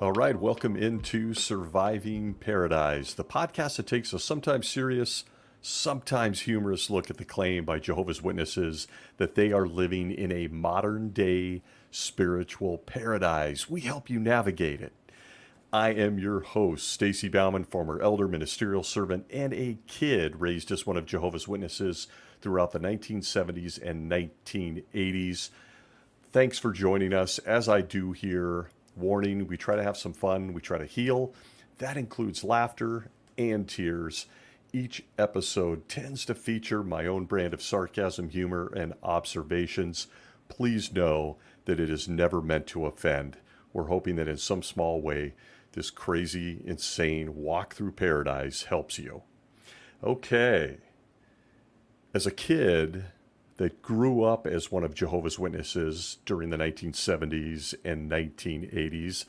All right, welcome into Surviving Paradise, the podcast that takes a sometimes serious, sometimes humorous look at the claim by Jehovah's Witnesses that they are living in a modern day spiritual paradise. We help you navigate it. I am your host, Stacy Bauman, former elder, ministerial servant, and a kid raised as one of Jehovah's Witnesses throughout the 1970s and 1980s. Thanks for joining us. As I do here, warning, we try to have some fun, we try to heal. That includes laughter and tears. Each episode tends to feature my own brand of sarcasm, humor, and observations. Please know that it is never meant to offend. We're hoping that in some small way, this crazy, insane walk through paradise helps you. Okay. As a kid that grew up as one of Jehovah's Witnesses during the 1970s and 1980s,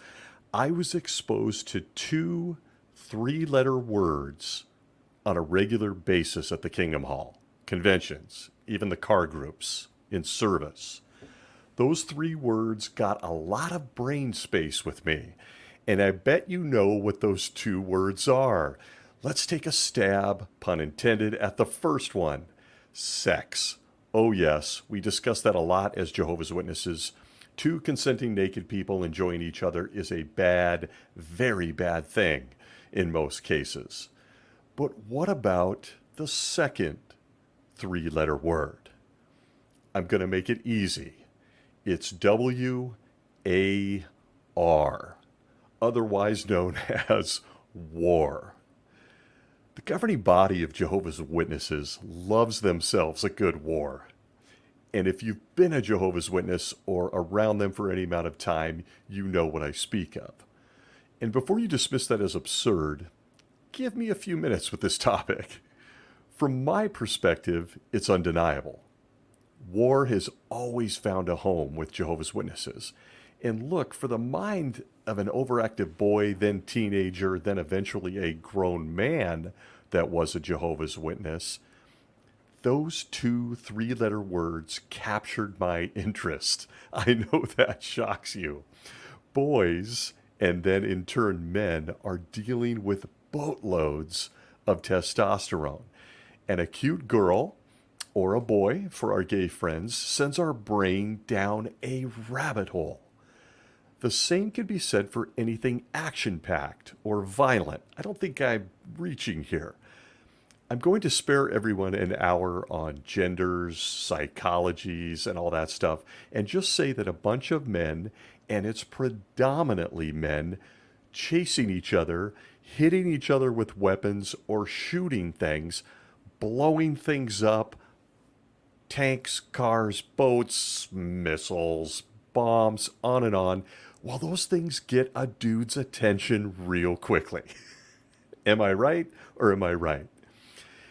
I was exposed to two three-letter words on a regular basis at the Kingdom Hall, conventions, even the car groups, in service. Those three words got a lot of brain space with me, and I bet you know what those two words are. Let's take a stab, pun intended, at the first one: sex. Oh yes, we discuss that a lot as Jehovah's Witnesses. Two consenting naked people enjoying each other is a bad, very bad thing in most cases. But what about the second three-letter word? I'm going to make it easy. It's W-A-R, otherwise known as war. The governing body of Jehovah's Witnesses loves themselves a good war. And if you've been a Jehovah's Witness or around them for any amount of time, you know what I speak of. And before you dismiss that as absurd, give me a few minutes with this topic. From my perspective, it's undeniable. War has always found a home with Jehovah's Witnesses. And look, for the mind of an overactive boy, then teenager, then eventually a grown man that was a Jehovah's Witness, those two three-letter words captured my interest. I know that shocks you. Boys, and then in turn men, are dealing with boatloads of testosterone. And a cute girl, or a boy for our gay friends, sends our brain down a rabbit hole. The same could be said for anything action-packed or violent. I don't think I'm reaching here. I'm going to spare everyone an hour on genders, psychologies, and all that stuff, and just say that a bunch of men, and it's predominantly men, chasing each other, hitting each other with weapons, or shooting things, blowing things up, tanks, cars, boats, missiles, bombs, on and on. Well, those things get a dude's attention real quickly. Am I right or am I right?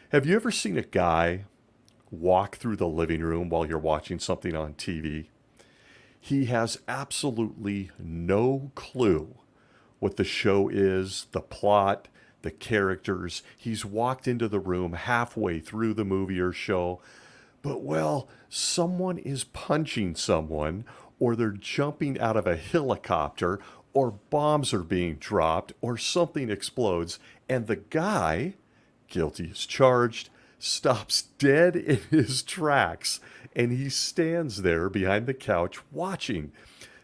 Have you ever seen a guy walk through the living room while you're watching something on TV? He has absolutely no clue what the show is, the plot, the characters. He's walked into the room halfway through the movie or show, but well, someone is punching someone, or they're jumping out of a helicopter, or bombs are being dropped, or something explodes, and the guy, guilty as charged, stops dead in his tracks, and he stands there behind the couch watching,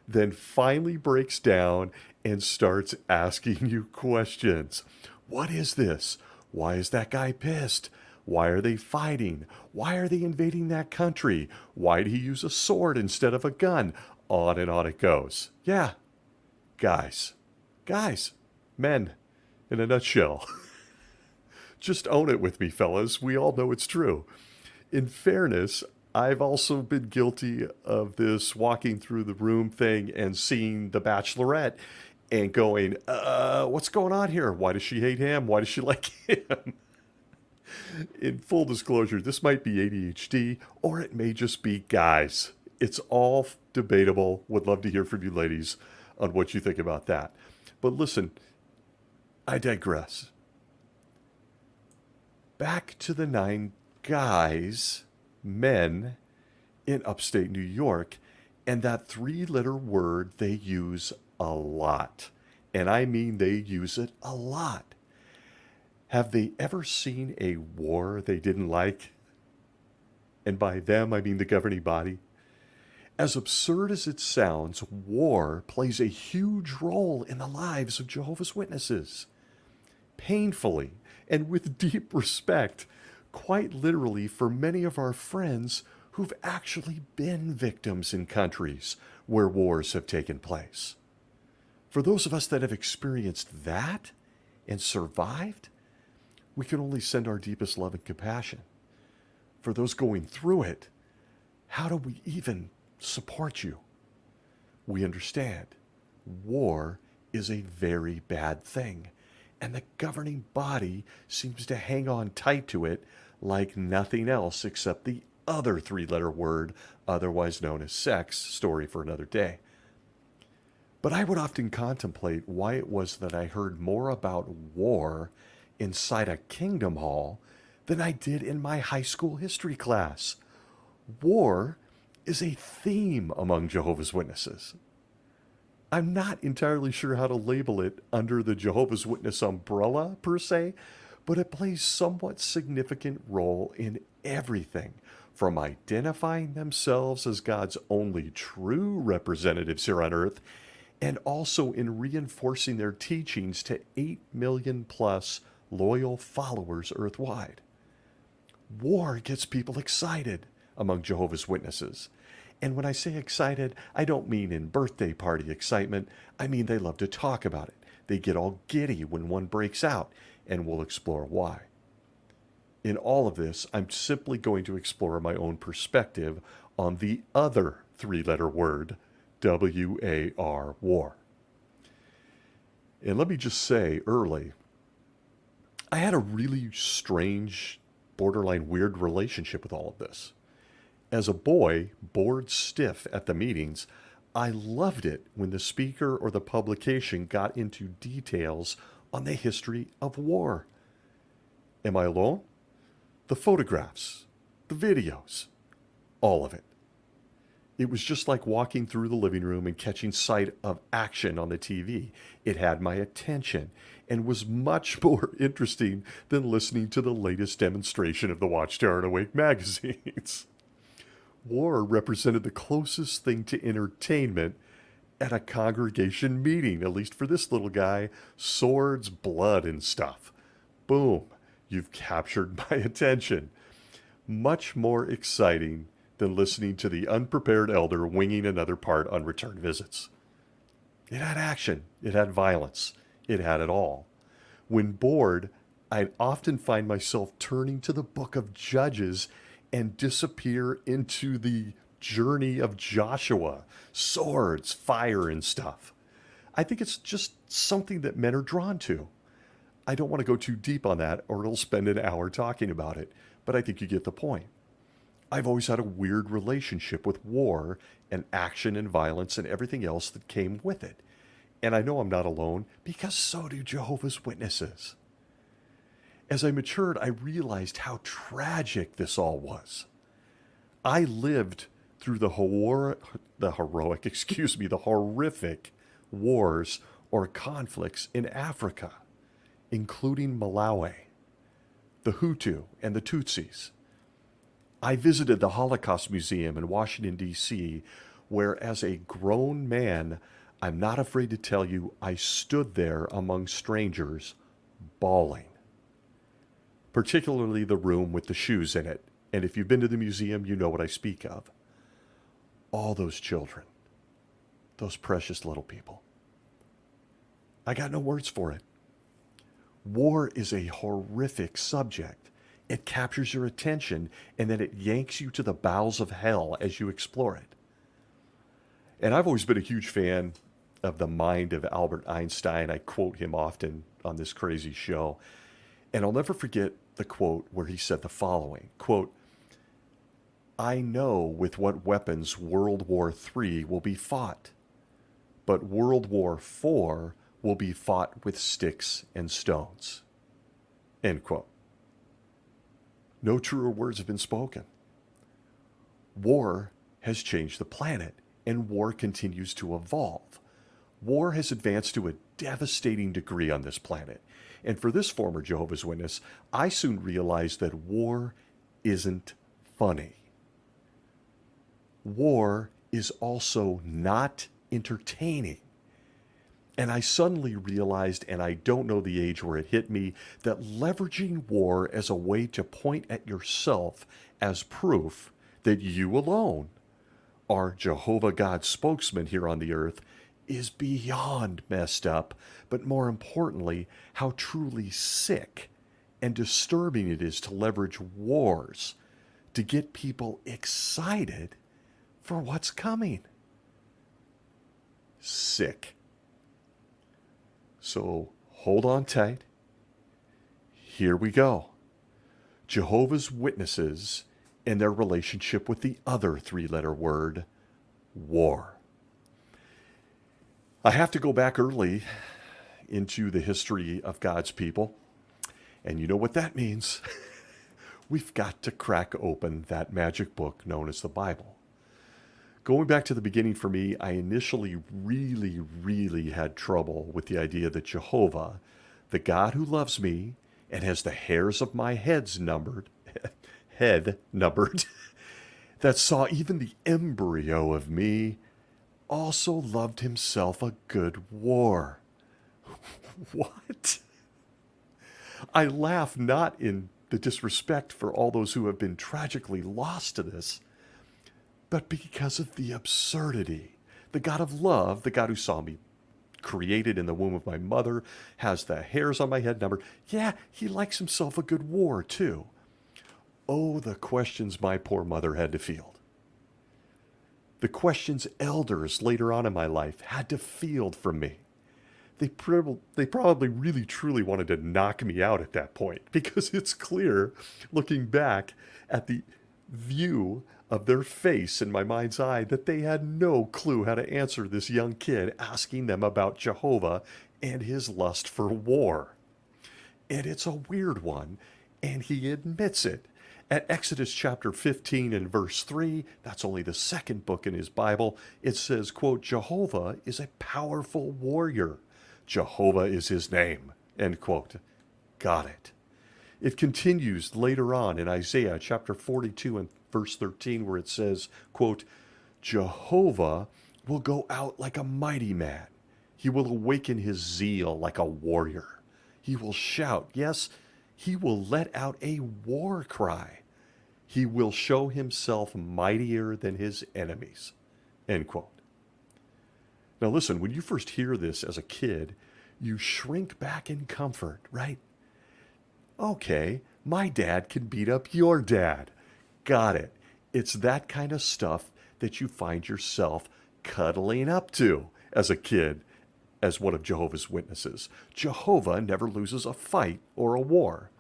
then finally breaks down and starts asking you questions. What is this? Why is that guy pissed? Why are they fighting? Why are they invading that country? Why did he use a sword instead of a gun? On and on it goes. Yeah, guys, men, in a nutshell. Just own it with me, fellas. We all know it's true. In fairness, I've also been guilty of this walking through the room thing and seeing The Bachelorette and going, what's going on here? Why does she hate him? Why does she like him? In full disclosure, this might be ADHD, or it may just be guys. It's all debatable. Would love to hear from you ladies on what you think about that. But listen, I digress. Back to the 9 guys, men, in upstate New York, and that 3-letter word they use a lot. And I mean they use it a lot. Have they ever seen a war they didn't like? And by them, I mean the governing body. As absurd as it sounds, war plays a huge role in the lives of Jehovah's Witnesses. Painfully and with deep respect, quite literally for many of our friends who've actually been victims in countries where wars have taken place. For those of us that have experienced that and survived, we can only send our deepest love and compassion. For those going through it, how do we even support you? We understand war is a very bad thing, and the governing body seems to hang on tight to it like nothing else except the other three-letter word, otherwise known as sex, story for another day. But I would often contemplate why it was that I heard more about war inside a kingdom hall than I did in my high school history class. War is a theme among Jehovah's Witnesses. I'm not entirely sure how to label it under the Jehovah's Witness umbrella, per se, but it plays somewhat significant role in everything, from identifying themselves as God's only true representatives here on earth, and also in reinforcing their teachings to 8 million plus loyal followers earthwide. War gets people excited among Jehovah's Witnesses. And when I say excited, I don't mean in birthday party excitement. I mean they love to talk about it. They get all giddy when one breaks out, and we'll explore why. In all of this, I'm simply going to explore my own perspective on the other three-letter word, W-A-R, war. And let me just say early, I had a really strange, borderline weird relationship with all of this. As a boy, bored stiff at the meetings, I loved it when the speaker or the publication got into details on the history of war. Am I alone? The photographs, the videos, all of it. It was just like walking through the living room and catching sight of action on the TV. It had my attention and was much more interesting than listening to the latest demonstration of the Watchtower and Awake magazines. War represented the closest thing to entertainment at a congregation meeting, at least for this little guy. Swords, blood, and stuff. Boom, you've captured my attention. Much more exciting than listening to the unprepared elder winging another part on return visits. It had action, it had violence, it had it all. When bored, I'd often find myself turning to the book of Judges and disappear into the journey of Joshua, swords, fire, and stuff. I think it's just something that men are drawn to. I don't want to go too deep on that, or it'll spend an hour talking about it, but I think you get the point. I've always had a weird relationship with war and action and violence and everything else that came with it. And I know I'm not alone, because so do Jehovah's Witnesses. As I matured, I realized how tragic this all was. I lived through the horrific wars or conflicts in Africa, including Malawi, the Hutu, and the Tutsis. I visited the Holocaust Museum in Washington, D.C., where as a grown man, I'm not afraid to tell you, I stood there among strangers, bawling. Particularly the room with the shoes in it. And if you've been to the museum, you know what I speak of. All those children. Those precious little people. I got no words for it. War is a horrific subject. It captures your attention, and then it yanks you to the bowels of hell as you explore it. And I've always been a huge fan of the mind of Albert Einstein. I quote him often on this crazy show. And I'll never forget the quote where he said the following, quote, "I know with what weapons World War III will be fought, but World War IV will be fought with sticks and stones." End quote. No truer words have been spoken. War has changed the planet, and war continues to evolve. War has advanced to a devastating degree on this planet. And for this former Jehovah's Witness, I soon realized that war isn't funny. War is also not entertaining. And I suddenly realized, and I don't know the age where it hit me, that leveraging war as a way to point at yourself as proof that you alone are Jehovah God's spokesman here on the earth is beyond messed up, but more importantly, how truly sick and disturbing it is to leverage wars to get people excited for what's coming. Sick. So hold on tight. Here we go. Jehovah's Witnesses and their relationship with the other three-letter word, war. I have to go back early into the history of God's people. And you know what that means. We've got to crack open that magic book known as the Bible. Going back to the beginning for me, I initially really had trouble with the idea that Jehovah, the God who loves me and has the hairs of my head numbered, that saw even the embryo of me, also loved himself a good war. What? I laugh not in the disrespect for all those who have been tragically lost to this, but because of the absurdity. The God of love, the God who saw me created in the womb of my mother, has the hairs on my head numbered. Yeah, he likes himself a good war, too. Oh, the questions my poor mother had to field. The questions elders later on in my life had to field from me. They probably really truly wanted to knock me out at that point, because it's clear, looking back at the view of their face in my mind's eye, that they had no clue how to answer this young kid asking them about Jehovah and his lust for war. And it's a weird one, and he admits it. At Exodus chapter 15 and verse 3, that's only the second book in his Bible, it says, quote, Jehovah is a powerful warrior. Jehovah is his name, end quote. Got it. It continues later on in Isaiah chapter 42 and verse 13, where it says, quote, Jehovah will go out like a mighty man. He will awaken his zeal like a warrior. He will shout. Yes, he will let out a war cry. He will show himself mightier than his enemies, end quote. Now listen, when you first hear this as a kid, you shrink back in comfort, right? Okay, my dad can beat up your dad. Got it. It's that kind of stuff that you find yourself cuddling up to as a kid, as one of Jehovah's Witnesses. Jehovah never loses a fight or a war.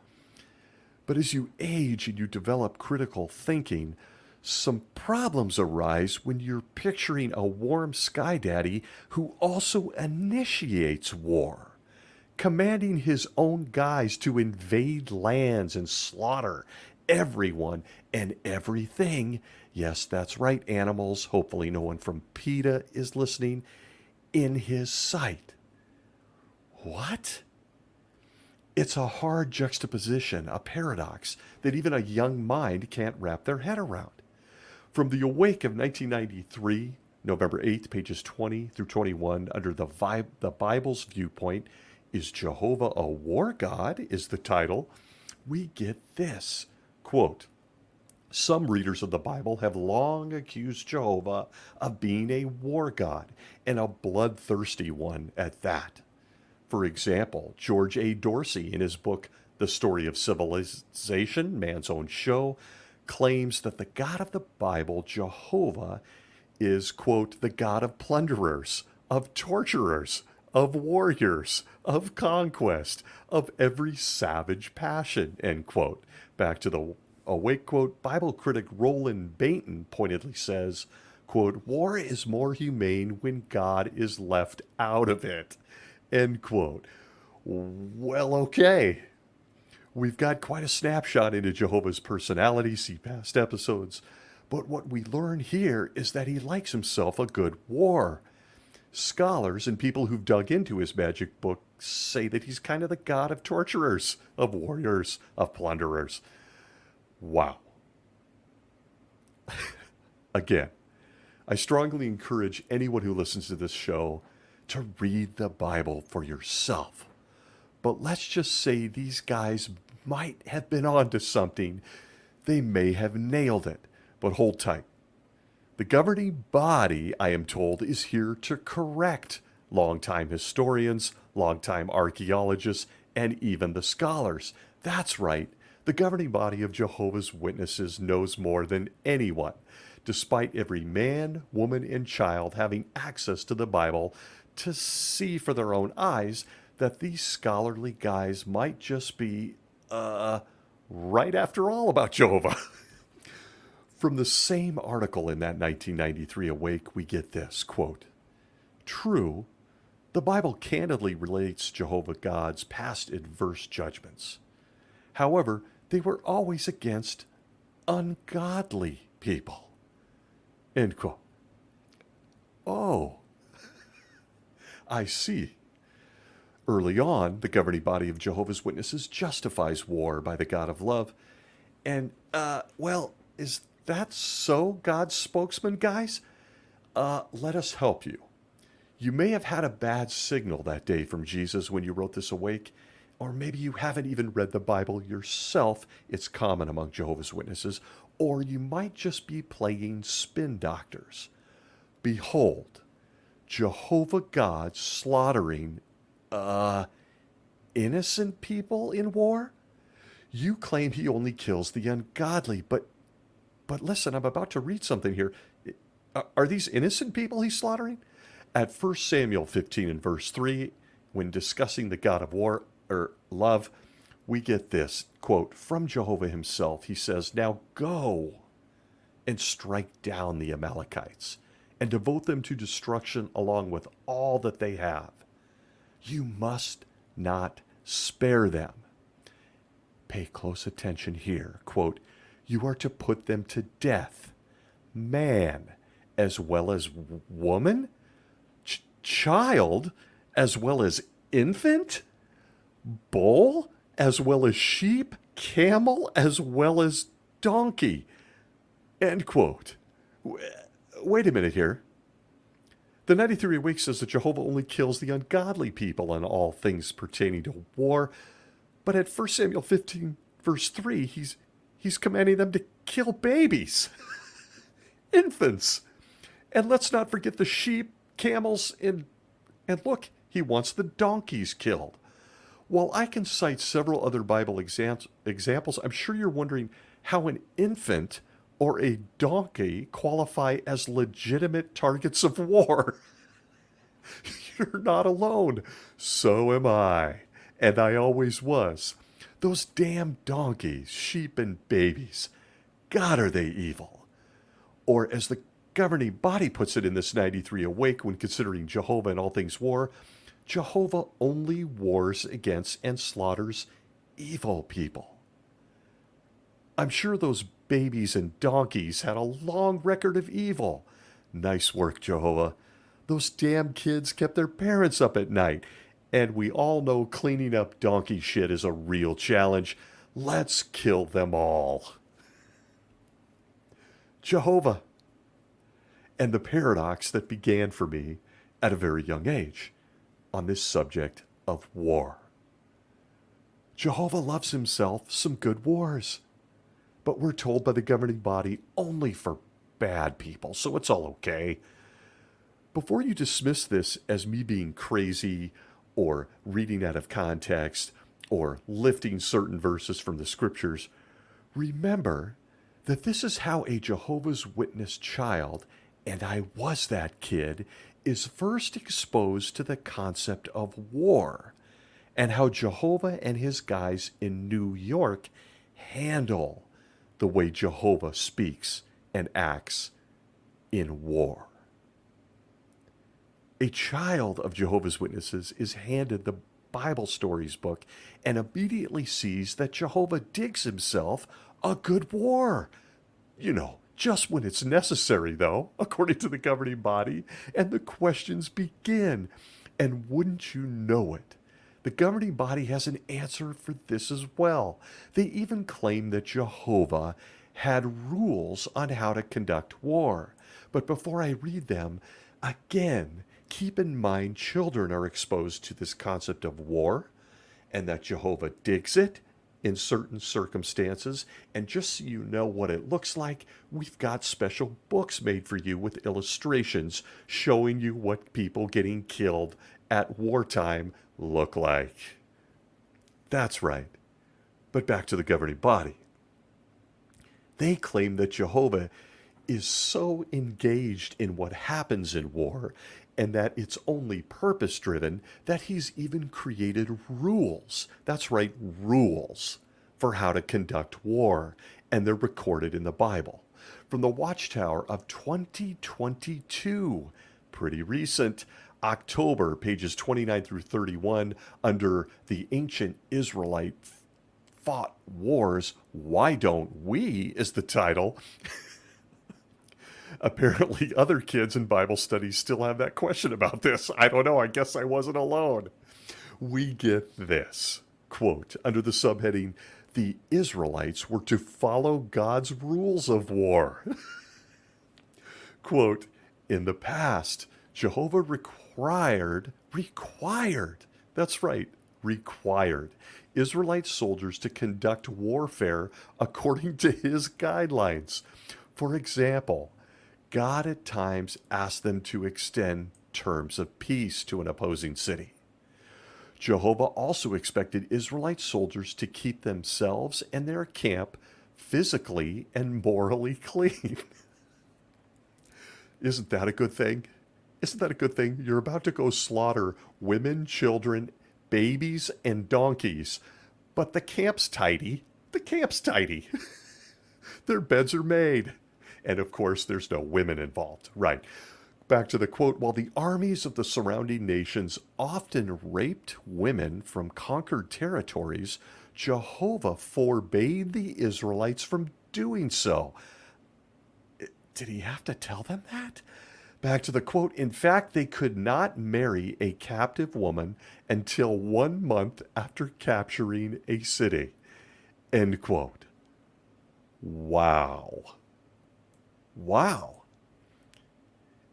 But as you age and you develop critical thinking, some problems arise when you're picturing a warm sky daddy who also initiates war, commanding his own guys to invade lands and slaughter everyone and everything. Yes, that's right, animals. Hopefully no one from PETA is listening. In his sight. What? It's a hard juxtaposition, a paradox that even a young mind can't wrap their head around. From the Awake of 1993, November 8th, pages 20 through 21, under the Bible's viewpoint, Is Jehovah a War God? Is the title. We get this, quote, some readers of the Bible have long accused Jehovah of being a war god, and a bloodthirsty one at that. For example, George A. Dorsey, in his book, The Story of Civilization, Man's Own Show, claims that the God of the Bible, Jehovah, is, quote, the God of plunderers, of torturers, of warriors, of conquest, of every savage passion, end quote. Back to the Awake quote, Bible critic Roland Bainton pointedly says, quote, war is more humane when God is left out of it, end quote. Well, okay. We've got quite a snapshot into Jehovah's personality, see past episodes, but what we learn here is that he likes himself a good war. Scholars and people who've dug into his magic book say that he's kind of the god of torturers, of warriors, of plunderers. Wow. Again, I strongly encourage anyone who listens to this show to read the Bible for yourself. But let's just say these guys might have been onto something. They may have nailed it, but hold tight. The governing body, I am told, is here to correct longtime historians, longtime archaeologists, and even the scholars. That's right. The governing body of Jehovah's Witnesses knows more than anyone, despite every man, woman, and child having access to the Bible to see for their own eyes that these scholarly guys might just be, right after all about Jehovah. From the same article in that 1993 Awake, we get this, quote, "True, the Bible candidly relates Jehovah God's past adverse judgments. However, they were always against ungodly people." End quote. Oh, I see. Early on, the governing body of Jehovah's Witnesses justifies war by the God of love. And, is that so, God's spokesman, guys? Let us help you. You may have had a bad signal that day from Jesus when you wrote this awake, or maybe you haven't even read the Bible yourself. It's common among Jehovah's Witnesses. Or you might just be playing spin doctors. Behold, Jehovah God slaughtering, innocent people in war? You claim he only kills the ungodly, but listen, I'm about to read something here. Are these innocent people he's slaughtering? At 1 Samuel 15 and verse 3, when discussing the God of war, or love, we get this, quote, from Jehovah himself. He says, "Now go and strike down the Amalekites and devote them to destruction along with all that they have. You must not spare them." Pay close attention here. Quote, "You are to put them to death, man as well as woman, child as well as infant, bull as well as sheep, camel as well as donkey." End quote. Wait a minute here. The 93 Weeks says that Jehovah only kills the ungodly people and all things pertaining to war. But at 1 Samuel 15, verse 3, he's commanding them to kill babies, infants. And let's not forget the sheep, camels, and look, he wants the donkeys killed. While I can cite several other Bible examples, I'm sure you're wondering how an infant or a donkey qualify as legitimate targets of war. You're not alone. So am I. And I always was. Those damn donkeys, sheep, and babies. God, are they evil. Or as the governing body puts it in this 93 Awake when considering Jehovah and all things war, Jehovah only wars against and slaughters evil people. I'm sure those babies and donkeys had a long record of evil. Nice work, Jehovah. Those damn kids kept their parents up at night. And we all know cleaning up donkey shit is a real challenge. Let's kill them all. Jehovah. And the paradox that began for me at a very young age on this subject of war. Jehovah loves himself some good wars. But we're told by the governing body only for bad people, so it's all okay. Before you dismiss this as me being crazy or reading out of context or lifting certain verses from the scriptures, remember that this is how a Jehovah's Witness child, and I was that kid, is first exposed to the concept of war and how Jehovah and his guys in New York handle the way Jehovah speaks and acts in war. A child of Jehovah's Witnesses is handed the Bible Stories book and immediately sees that Jehovah digs himself a good war. You know, just when it's necessary, though, according to the governing body, and the questions begin. And wouldn't you know it, the governing body has an answer for this as well. They even claim that Jehovah had rules on how to conduct war. But before I read them, again, keep in mind children are exposed to this concept of war and that Jehovah digs it in certain circumstances. And just so you know what it looks like, we've got special books made for you with illustrations showing you what people getting killed at wartime look like. That's right. But back to the governing body. They claim that Jehovah is so engaged in what happens in war and that it's only purpose driven that he's even created rules. That's right, rules for how to conduct war. And they're recorded in the Bible. From the Watchtower of 2022, pretty recent, October, pages 29 through 31, under the Ancient Israelite Fought Wars, Why Don't We is the title. Apparently, other kids in Bible studies still have that question about this. I don't know. I guess I wasn't alone. We get this, quote, under the subheading, the Israelites were to follow God's rules of war. Quote, in the past, Jehovah required, that's right, required Israelite soldiers to conduct warfare according to his guidelines. For example, God at times asked them to extend terms of peace to an opposing city. Jehovah also expected Israelite soldiers to keep themselves and their camp physically and morally clean. Isn't that a good thing? Isn't that a good thing? You're about to go slaughter women, children, babies, and donkeys, but the camp's tidy. The camp's tidy. Their beds are made. And of course, there's no women involved. Right. Back to the quote, while the armies of the surrounding nations often raped women from conquered territories, Jehovah forbade the Israelites from doing so. Did he have to tell them that? Back to the quote, in fact, they could not marry a captive woman until 1 month after capturing a city. End quote. Wow. Wow.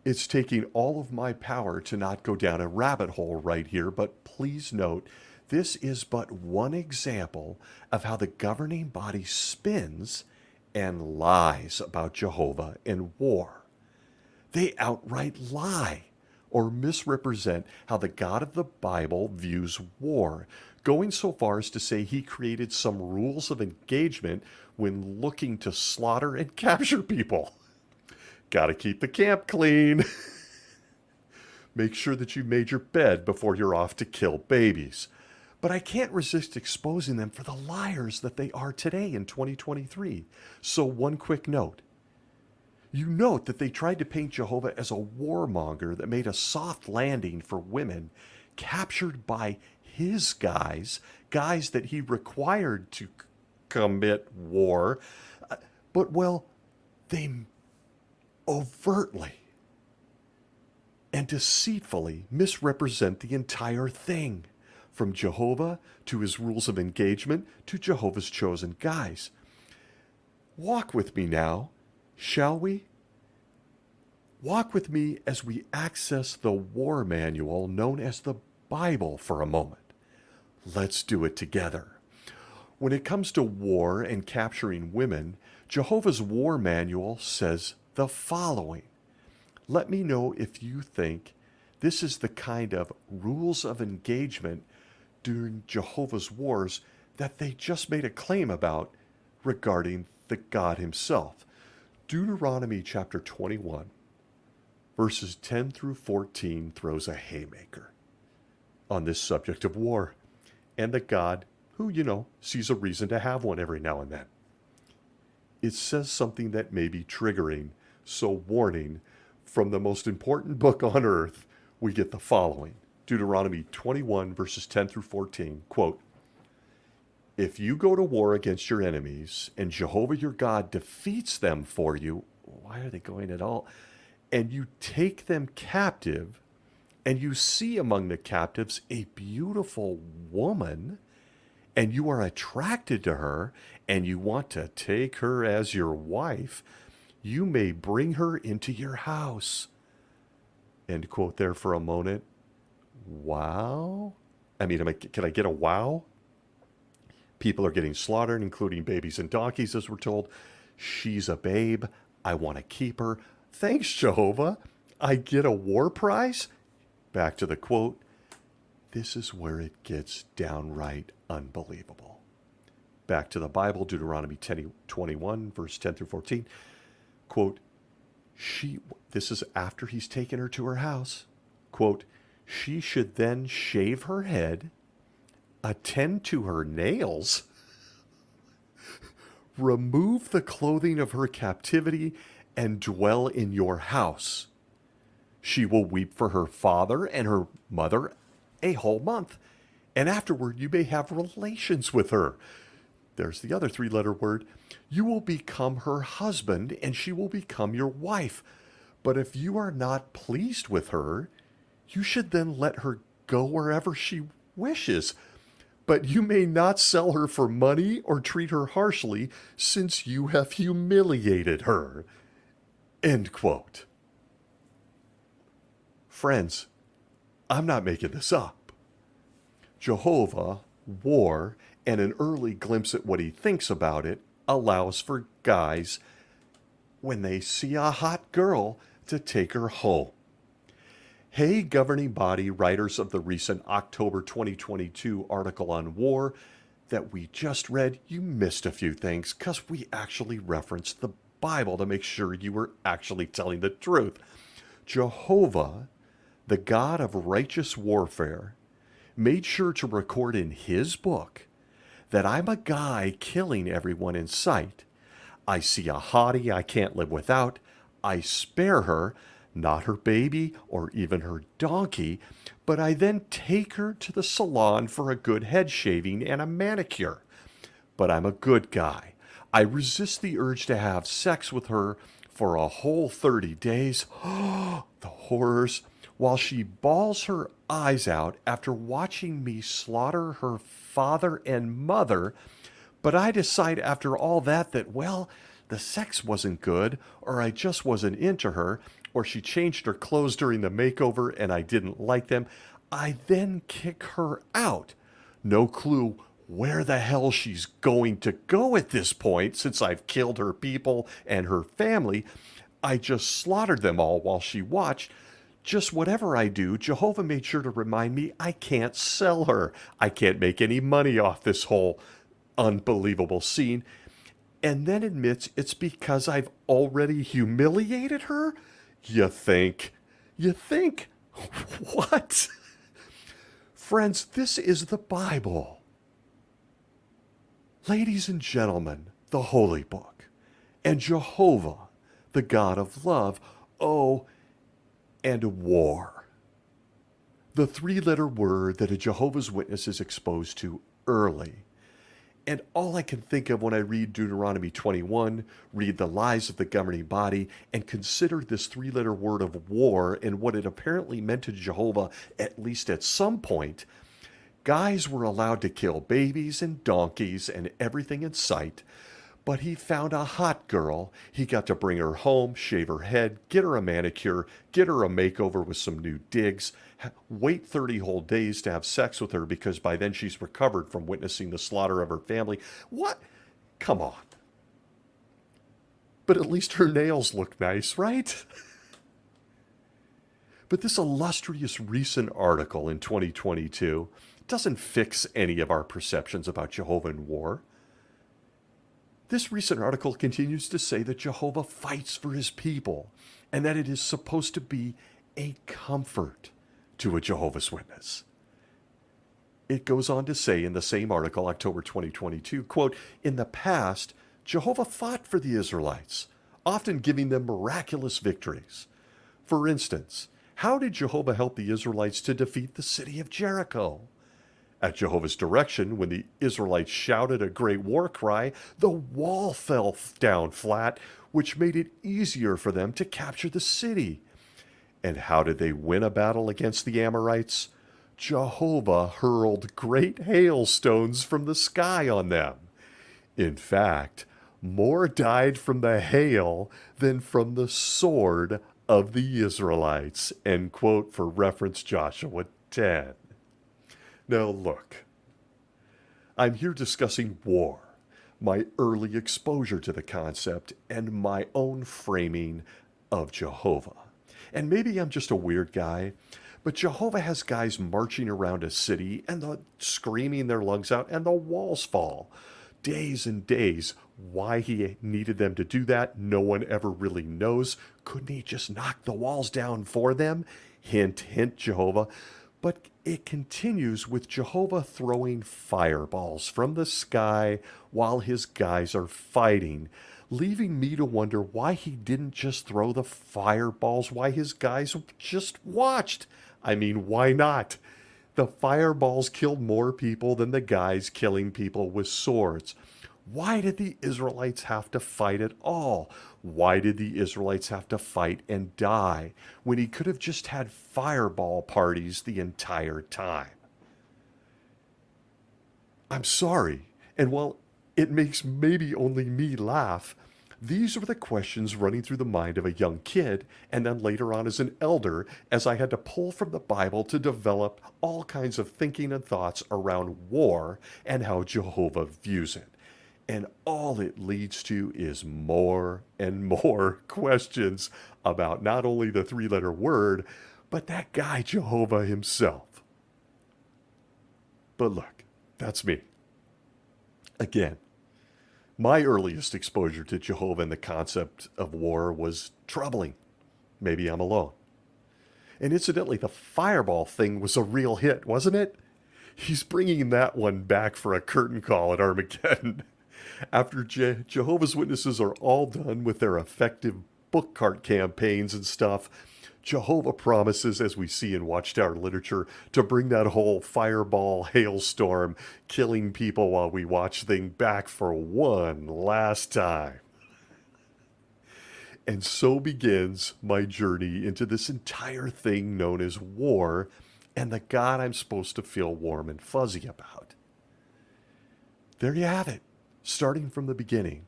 It's taking all of my power to not go down a rabbit hole right here, but please note, this is but one example of how the governing body spins and lies about Jehovah and war. They outright lie or misrepresent how the God of the Bible views war, going so far as to say he created some rules of engagement when looking to slaughter and capture people. Gotta keep the camp clean. Make sure that you've made your bed before you're off to kill babies. But I can't resist exposing them for the liars that they are today in 2023. So one quick note. You note that they tried to paint Jehovah as a warmonger that made a soft landing for women captured by his guys that he required to commit war. But, well, they overtly and deceitfully misrepresent the entire thing, from Jehovah to his rules of engagement to Jehovah's chosen guys. Walk with me now, shall we? Walk with me as we access the war manual known as the Bible for a moment. Let's do it together. When it comes to war and capturing women, Jehovah's war manual says the following. Let me know if you think this is the kind of rules of engagement during Jehovah's wars that they just made a claim about regarding the God himself. Deuteronomy chapter 21, verses 10 through 14 throws a haymaker on this subject of war and the God who, sees a reason to have one every now and then. It says something that may be triggering, so warning, from the most important book on earth, we get the following. Deuteronomy 21, verses 10 through 14, quote, if you go to war against your enemies and Jehovah your God defeats them for you, why are they going at all? And you take them captive, and you see among the captives a beautiful woman, and you are attracted to her, and you want to take her as your wife, you may bring her into your house. End quote there for a moment. Wow. I mean, can I get a wow? People are getting slaughtered, including babies and donkeys, as we're told. She's a babe. I want to keep her. Thanks, Jehovah. I get a war prize? Back to the quote. This is where it gets downright unbelievable. Back to the Bible, Deuteronomy 21, verse 10 through 14. Quote, this is after he's taken her to her house. Quote, she should then shave her head, attend to her nails, remove the clothing of her captivity, and dwell in your house. She will weep for her father and her mother a whole month, and afterward you may have relations with her. There's the other three-letter word. You will become her husband, and she will become your wife. But if you are not pleased with her, you should then let her go wherever she wishes. But you may not sell her for money or treat her harshly, since you have humiliated her. End quote. Friends, I'm not making this up. Jehovah, war, and an early glimpse at what he thinks about it allows for guys, when they see a hot girl, to take her home. Hey, governing body writers of the recent October 2022 article on war that we just read, you missed a few things because we actually referenced the Bible to make sure you were actually telling the truth. Jehovah, the God of righteous warfare, made sure to record in his book that I'm a guy killing everyone in sight. I see a hottie I can't live without. I spare her, not her baby or even her donkey, but I then take her to the salon for a good head shaving and a manicure. But I'm a good guy. I resist the urge to have sex with her for a whole 30 days. The horrors. While she bawls her eyes out after watching me slaughter her father and mother, but I decide after all that, well, the sex wasn't good, or I just wasn't into her, or she changed her clothes during the makeover and I didn't like them. I then kick her out. No clue where the hell she's going to go at this point, since I've killed her people and her family. I just slaughtered them all while she watched. Just whatever I do, Jehovah made sure to remind me I can't sell her. I can't make any money off this whole unbelievable scene. And then admits it's because I've already humiliated her? You think? You think? What? Friends, this is the Bible. Ladies and gentlemen, the Holy Book, and Jehovah, the God of love, and war. The three-letter word that a Jehovah's Witness is exposed to early. And all I can think of when I read Deuteronomy 21, read the lies of the governing body, and consider this three-letter word of war and what it apparently meant to Jehovah, at least at some point, guys were allowed to kill babies and donkeys and everything in sight, but he found a hot girl. He got to bring her home, shave her head, get her a manicure, get her a makeover with some new digs, wait 30 whole days to have sex with her because by then she's recovered from witnessing the slaughter of her family. What? Come on. But at least her nails look nice, right? But this illustrious recent article in 2022 doesn't fix any of our perceptions about Jehovah and war. This recent article continues to say that Jehovah fights for his people and that it is supposed to be a comfort to a Jehovah's Witness. It goes on to say in the same article, October 2022, quote, in the past, Jehovah fought for the Israelites, often giving them miraculous victories. For instance, how did Jehovah help the Israelites to defeat the city of Jericho? At Jehovah's direction, when the Israelites shouted a great war cry, the wall fell down flat, which made it easier for them to capture the city. And how did they win a battle against the Amorites? Jehovah hurled great hailstones from the sky on them. In fact, more died from the hail than from the sword of the Israelites. End quote, for reference Joshua 10. Now look, I'm here discussing war, my early exposure to the concept, and my own framing of Jehovah. And maybe I'm just a weird guy, but Jehovah has guys marching around a city and screaming their lungs out, and the walls fall. Days and days. Why he needed them to do that, no one ever really knows. Couldn't he just knock the walls down for them? Hint, hint, Jehovah. But it continues with Jehovah throwing fireballs from the sky while his guys are fighting, leaving me to wonder why he didn't just throw the fireballs, why his guys just watched. I mean, why not? The fireballs killed more people than the guys killing people with swords. Why did the Israelites have to fight at all? Why did the Israelites have to fight and die when he could have just had fireball parties the entire time? I'm sorry, and while it makes maybe only me laugh, these were the questions running through the mind of a young kid, and then later on as an elder, as I had to pull from the Bible to develop all kinds of thinking and thoughts around war and how Jehovah views it. And all it leads to is more and more questions about not only the three-letter word, but that guy Jehovah himself. But look, that's me. Again, my earliest exposure to Jehovah and the concept of war was troubling. Maybe I'm alone. And incidentally, the fireball thing was a real hit, wasn't it? He's bringing that one back for a curtain call at Armageddon. After Jehovah's Witnesses are all done with their effective book cart campaigns and stuff, Jehovah promises, as we see in Watchtower literature, to bring that whole fireball hailstorm, killing people while we watch thing back for one last time. And so begins my journey into this entire thing known as war and the God I'm supposed to feel warm and fuzzy about. There you have it. Starting from the beginning,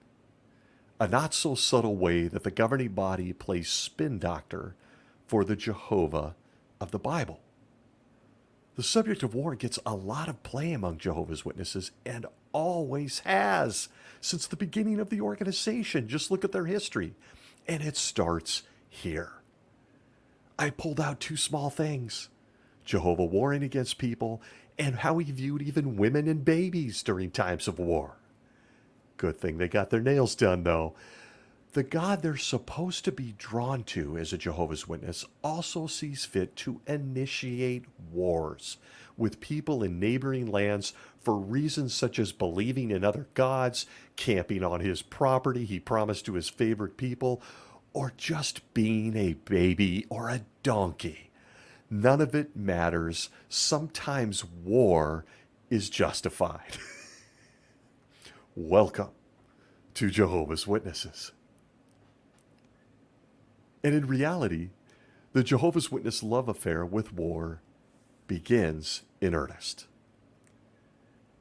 a not so subtle way that the governing body plays spin doctor for the Jehovah of the Bible. The subject of war gets a lot of play among Jehovah's Witnesses and always has since the beginning of the organization. Just look at their history. And it starts here. I pulled out two small things: Jehovah warring against people and how he viewed even women and babies during times of war. Good thing they got their nails done, though. The God they're supposed to be drawn to as a Jehovah's Witness also sees fit to initiate wars with people in neighboring lands for reasons such as believing in other gods, camping on his property he promised to his favorite people, or just being a baby or a donkey. None of it matters. Sometimes war is justified. Welcome to Jehovah's Witnesses. And in reality, the Jehovah's Witness love affair with war begins in earnest.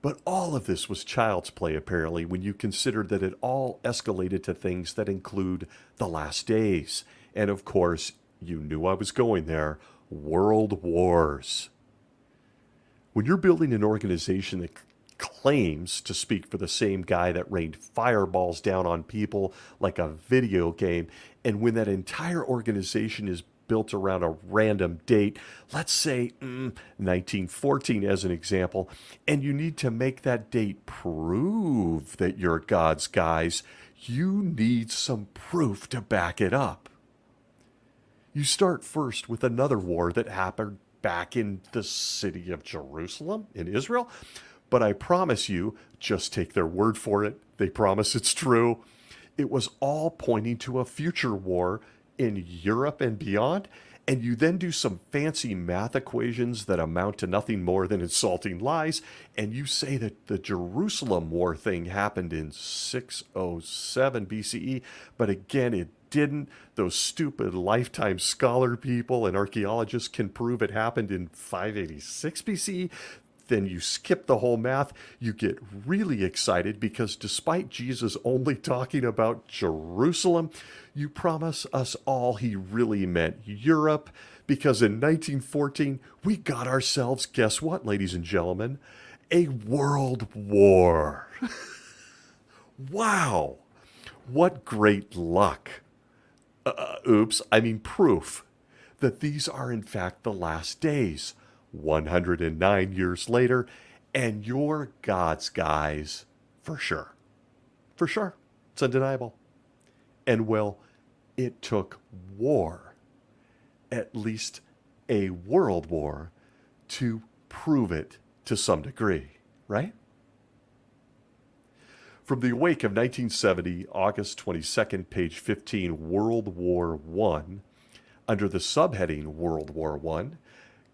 But all of this was child's play, apparently, when you consider that it all escalated to things that include the last days. And of course, you knew I was going there, world wars. When you're building an organization that claims to speak for the same guy that rained fireballs down on people like a video game, and when that entire organization is built around a random date, let's say 1914 as an example, and you need to make that date prove that you're God's guys, you need some proof to back it up. You start first with another war that happened back in the city of Jerusalem in Israel. But I promise you, just take their word for it. They promise it's true. It was all pointing to a future war in Europe and beyond. and you then do some fancy math equations that amount to nothing more than insulting lies, and you say that the Jerusalem War thing happened in 607 BCE, but again, it didn't. Those stupid Lifetime Scholar people and archaeologists can prove it happened in 586 BCE. Then you skip the whole math. You get really excited because despite Jesus only talking about Jerusalem, you promise us all he really meant Europe, because in 1914, we got ourselves, guess what, ladies and gentlemen? A world war. Wow. What great luck. Proof that these are in fact the last days. 109 years later, and you're God's guys for sure. For sure. It's undeniable. And well, it took war, at least a world war, to prove it to some degree, right? From the Awake of 1970, August 22nd, page 15, World War I, under the subheading World War I,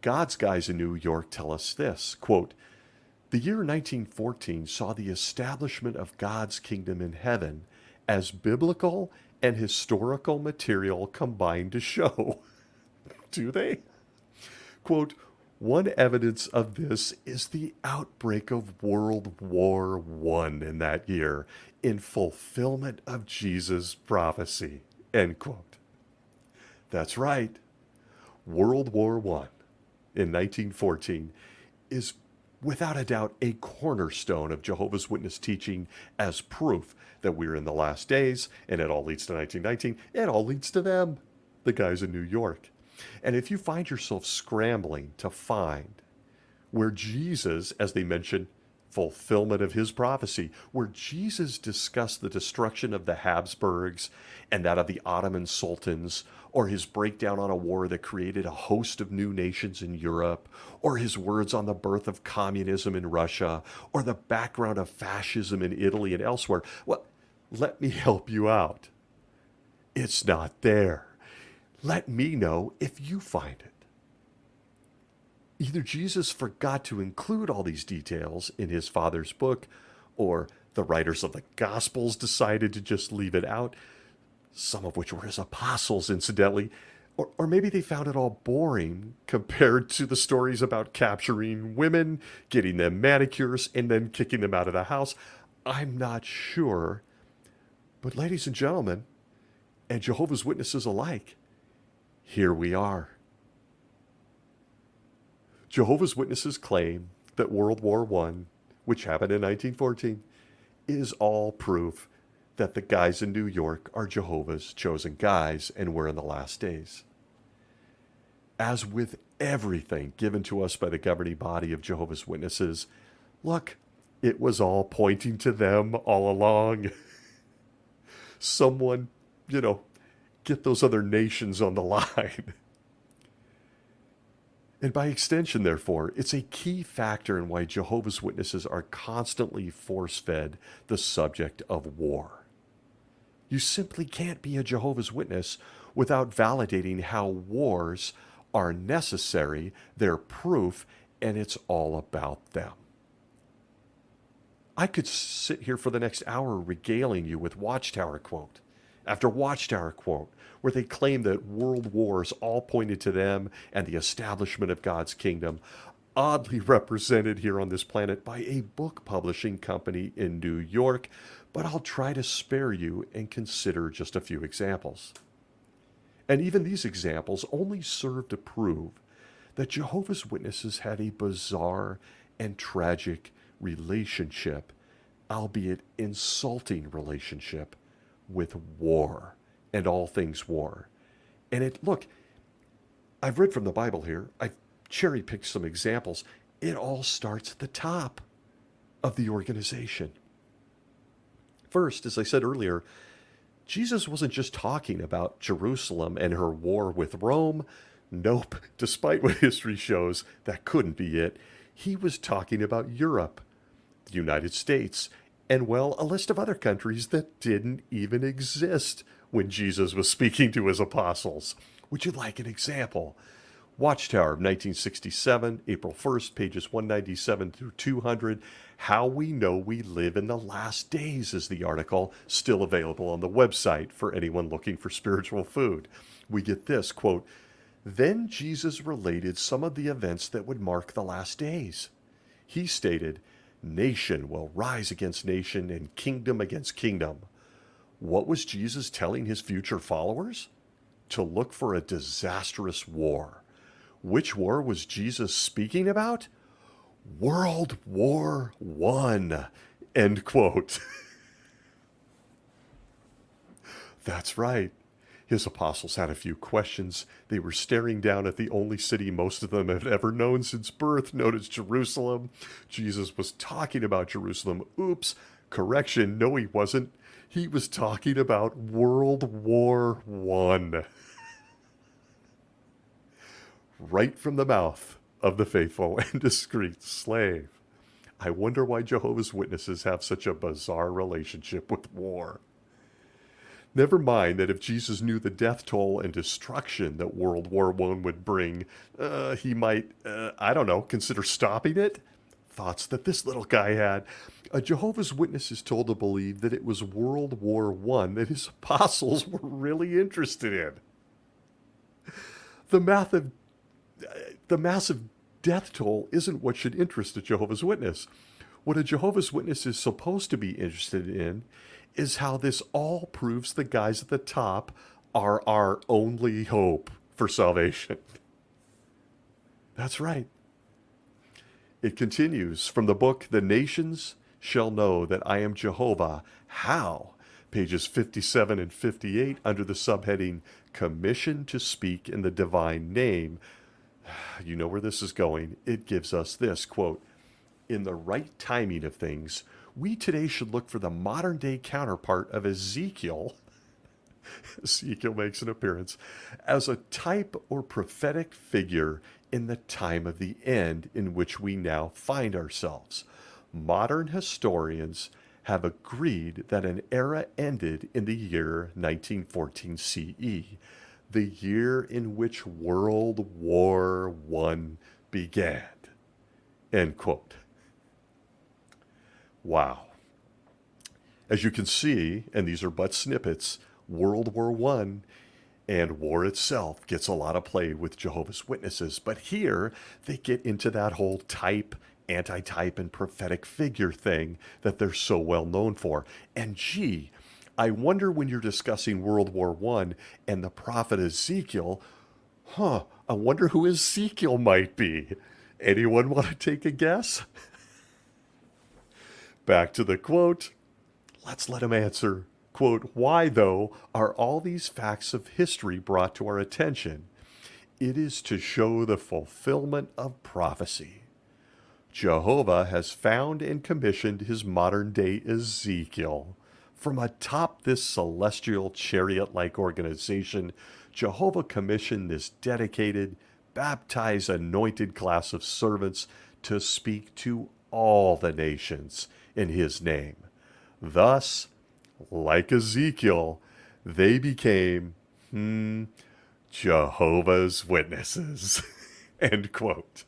God's guys in New York tell us this, quote, "The year 1914 saw the establishment of God's kingdom in heaven as biblical and historical material combined to show." Do they? Quote, "One evidence of this is the outbreak of World War I in that year in fulfillment of Jesus' prophecy." End quote. That's right. World War I in 1914 is without a doubt a cornerstone of Jehovah's Witness teaching as proof that we're in the last days, and it all leads to 1919. It all leads to them, the guys in New York. And if you find yourself scrambling to find where Jesus, as they mention, fulfillment of his prophecy, where Jesus discussed the destruction of the Habsburgs and that of the Ottoman sultans, or his breakdown on a war that created a host of new nations in Europe, or his words on the birth of communism in Russia, or the background of fascism in Italy and elsewhere, well, let me help you out. It's not there. Let me know if you find it. Either Jesus forgot to include all these details in his Father's book, or the writers of the Gospels decided to just leave it out, some of which were his apostles, incidentally, or maybe they found it all boring compared to the stories about capturing women, getting them manicures, and then kicking them out of the house. I'm not sure. But ladies and gentlemen, and Jehovah's Witnesses alike, here we are. Jehovah's Witnesses claim that World War I, which happened in 1914, is all proof that the guys in New York are Jehovah's chosen guys and we're in the last days. As with everything given to us by the governing body of Jehovah's Witnesses, look, it was all pointing to them all along. Someone, get those other nations on the line. And by extension, therefore, it's a key factor in why Jehovah's Witnesses are constantly force-fed the subject of war. You simply can't be a Jehovah's Witness without validating how wars are necessary, they're proof, and it's all about them. I could sit here for the next hour regaling you with Watchtower quote after Watchtower quote, where they claim that world wars all pointed to them and the establishment of God's kingdom, oddly represented here on this planet by a book publishing company in New York, but I'll try to spare you and consider just a few examples. And even these examples only serve to prove that Jehovah's Witnesses had a bizarre and tragic relationship, albeit insulting relationship, with war and all things war. And I've read from the Bible here. I've cherry-picked some examples. It all starts at the top of the organization. First, as I said earlier, Jesus wasn't just talking about Jerusalem and her war with Rome. Nope, despite what history shows, that couldn't be it. He was talking about Europe, the United States, and, well, a list of other countries that didn't even exist when Jesus was speaking to his apostles. Would you like an example? Watchtower of 1967, April 1st, pages 197 through 200. How We Know We Live in the Last Days is the article, still available on the website for anyone looking for spiritual food. We get this, quote, "Then Jesus related some of the events that would mark the last days. He stated, 'Nation will rise against nation and kingdom against kingdom.' What was Jesus telling his future followers? To look for a disastrous war. Which war was Jesus speaking about? World War I." End quote. That's right. His apostles had a few questions. They were staring down at the only city most of them had ever known since birth, known as Jerusalem. Jesus was talking about Jerusalem. Oops, correction, no he wasn't. He was talking about World War I. Right from the mouth of the faithful and discreet slave. I wonder why Jehovah's Witnesses have such a bizarre relationship with war. Never mind that if Jesus knew the death toll and destruction that World War I would bring, he might, consider stopping it? Thoughts that this little guy had. A Jehovah's Witness is told to believe that it was World War I that his apostles were really interested in. The massive death toll isn't what should interest a Jehovah's Witness. What a Jehovah's Witness is supposed to be interested in is how this all proves the guys at the top are our only hope for salvation. That's right. It continues from the book, "The Nations Shall Know That I Am Jehovah." How? Pages 57 and 58 under the subheading, "Commission to Speak in the Divine Name." You know where this is going. It gives us this, quote, "In the right timing of things, we today should look for the modern-day counterpart of Ezekiel," Ezekiel makes an appearance, "as a type or prophetic figure in the time of the end in which we now find ourselves. Modern historians have agreed that an era ended in the year 1914 CE, the year in which World War I began." End quote. Wow. As you can see, and these are but snippets, World War I and war itself gets a lot of play with Jehovah's Witnesses, but here they get into that whole type, anti-type, and prophetic figure thing that they're so well known for. And gee, I wonder when you're discussing World War I and the prophet Ezekiel, I wonder who Ezekiel might be. Anyone want to take a guess? Back to the quote. Let's let him answer. Quote, "Why, though, are all these facts of history brought to our attention? It is to show the fulfillment of prophecy. Jehovah has found and commissioned his modern-day Ezekiel. From atop this celestial chariot-like organization, Jehovah commissioned this dedicated, baptized, anointed class of servants to speak to all the nations in his name. Thus, like Ezekiel, they became Jehovah's Witnesses." End quote.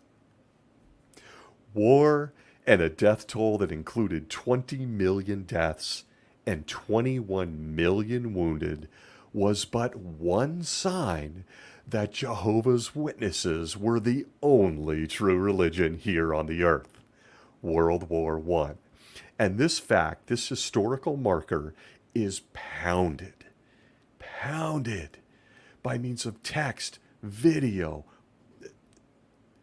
War and a death toll that included 20 million deaths and 21 million wounded was but one sign that Jehovah's Witnesses were the only true religion here on the earth. World War I. And this fact, this historical marker, is pounded by means of text, video,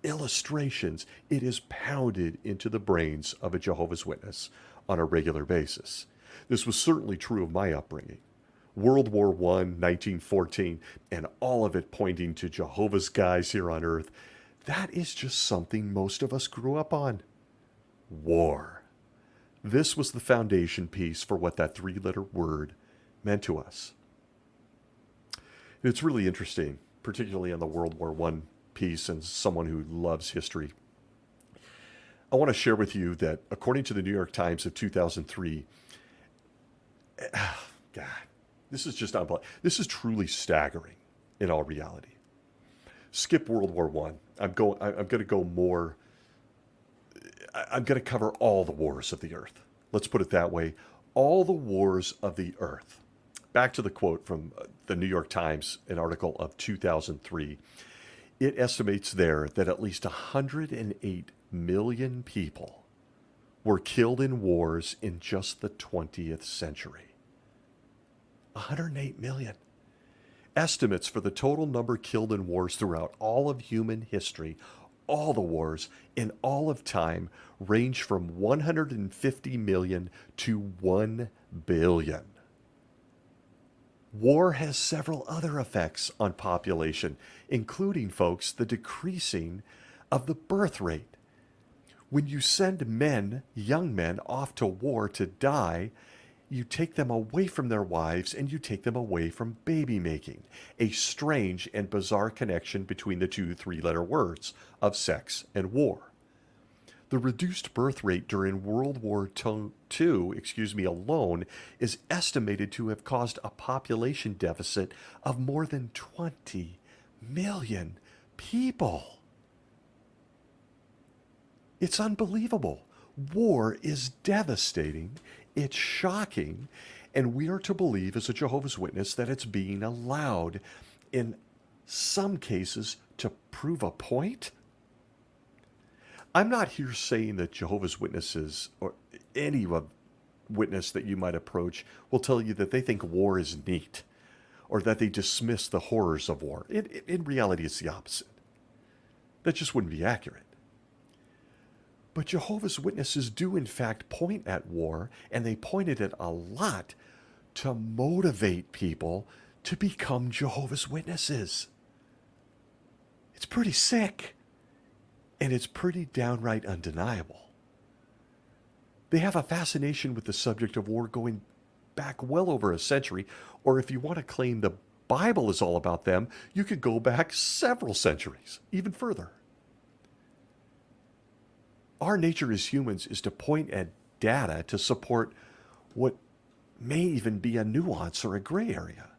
illustrations. It is pounded into the brains of a Jehovah's Witness on a regular basis. This was certainly true of my upbringing. World War I, 1914, and all of it pointing to Jehovah's guys here on earth, that is just something most of us grew up on. War. This was the foundation piece for what that three-letter word meant to us. It's really interesting, particularly on the World War I piece and someone who loves history. I want to share with you that according to the New York Times of 2003, God, this is just unbelievable. This is truly staggering. in all reality. Skip World War One. I'm going to go more. I'm going to cover all the wars of the earth. Let's put it that way. All the wars of the earth. Back to the quote from the New York Times, an article of 2003. It estimates there that at least 108 million people were killed in wars in just the 20th century. 108 million. Estimates for the total number killed in wars throughout all of human history, all the wars in all of time, range from 150 million to 1 billion. War has several other effects on population, including, folks, the decreasing of the birth rate. When you send men, young men, off to war to die, you take them away from their wives and you take them away from baby making. A strange and bizarre connection between the two three-letter words of sex and war. The reduced birth rate during World War II, alone is estimated to have caused a population deficit of more than 20 million people. It's unbelievable. War is devastating. It's shocking. And we are to believe as a Jehovah's Witness that it's being allowed in some cases to prove a point. I'm not here saying that Jehovah's Witnesses or any witness that you might approach will tell you that they think war is neat or that they dismiss the horrors of war. In reality, it's the opposite. That just wouldn't be accurate. But Jehovah's Witnesses do in fact point at war, and they point at it a lot to motivate people to become Jehovah's Witnesses. It's pretty sick. And it's pretty downright undeniable. They have a fascination with the subject of war going back well over a century, or if you want to claim the Bible is all about them, you could go back several centuries, even further. Our nature as humans is to point at data to support what may even be a nuance or a gray area.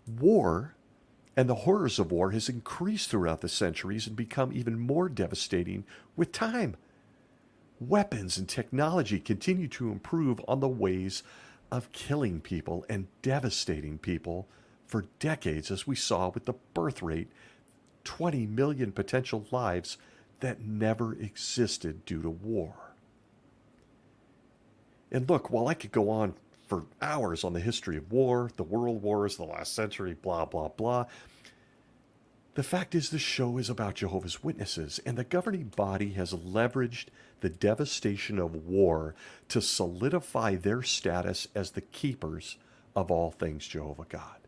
War and the horrors of war has increased throughout the centuries and become even more devastating with time. Weapons and technology continue to improve on the ways of killing people and devastating people for decades, as we saw with the birth rate, 20 million potential lives that never existed due to war. And look, while I could go on for hours on the history of war, the world wars, the last century, blah, blah, blah, the fact is the show is about Jehovah's Witnesses, and the governing body has leveraged the devastation of war to solidify their status as the keepers of all things Jehovah God.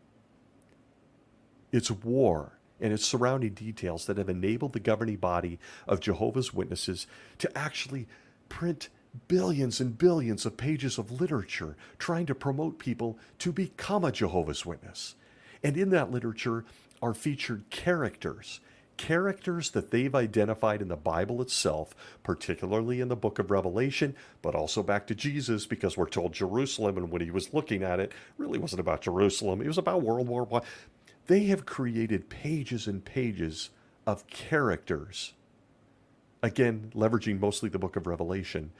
It's war and its surrounding details that have enabled the governing body of Jehovah's Witnesses to actually print billions and billions of pages of literature trying to promote people to become a Jehovah's Witness. And in that literature are featured characters that they've identified in the Bible itself, particularly in the book of Revelation, but also back to Jesus, because we're told Jerusalem, and when he was looking at it, really wasn't about Jerusalem. It was about World War I. They have created pages and pages of characters, again, leveraging mostly the book of Revelation,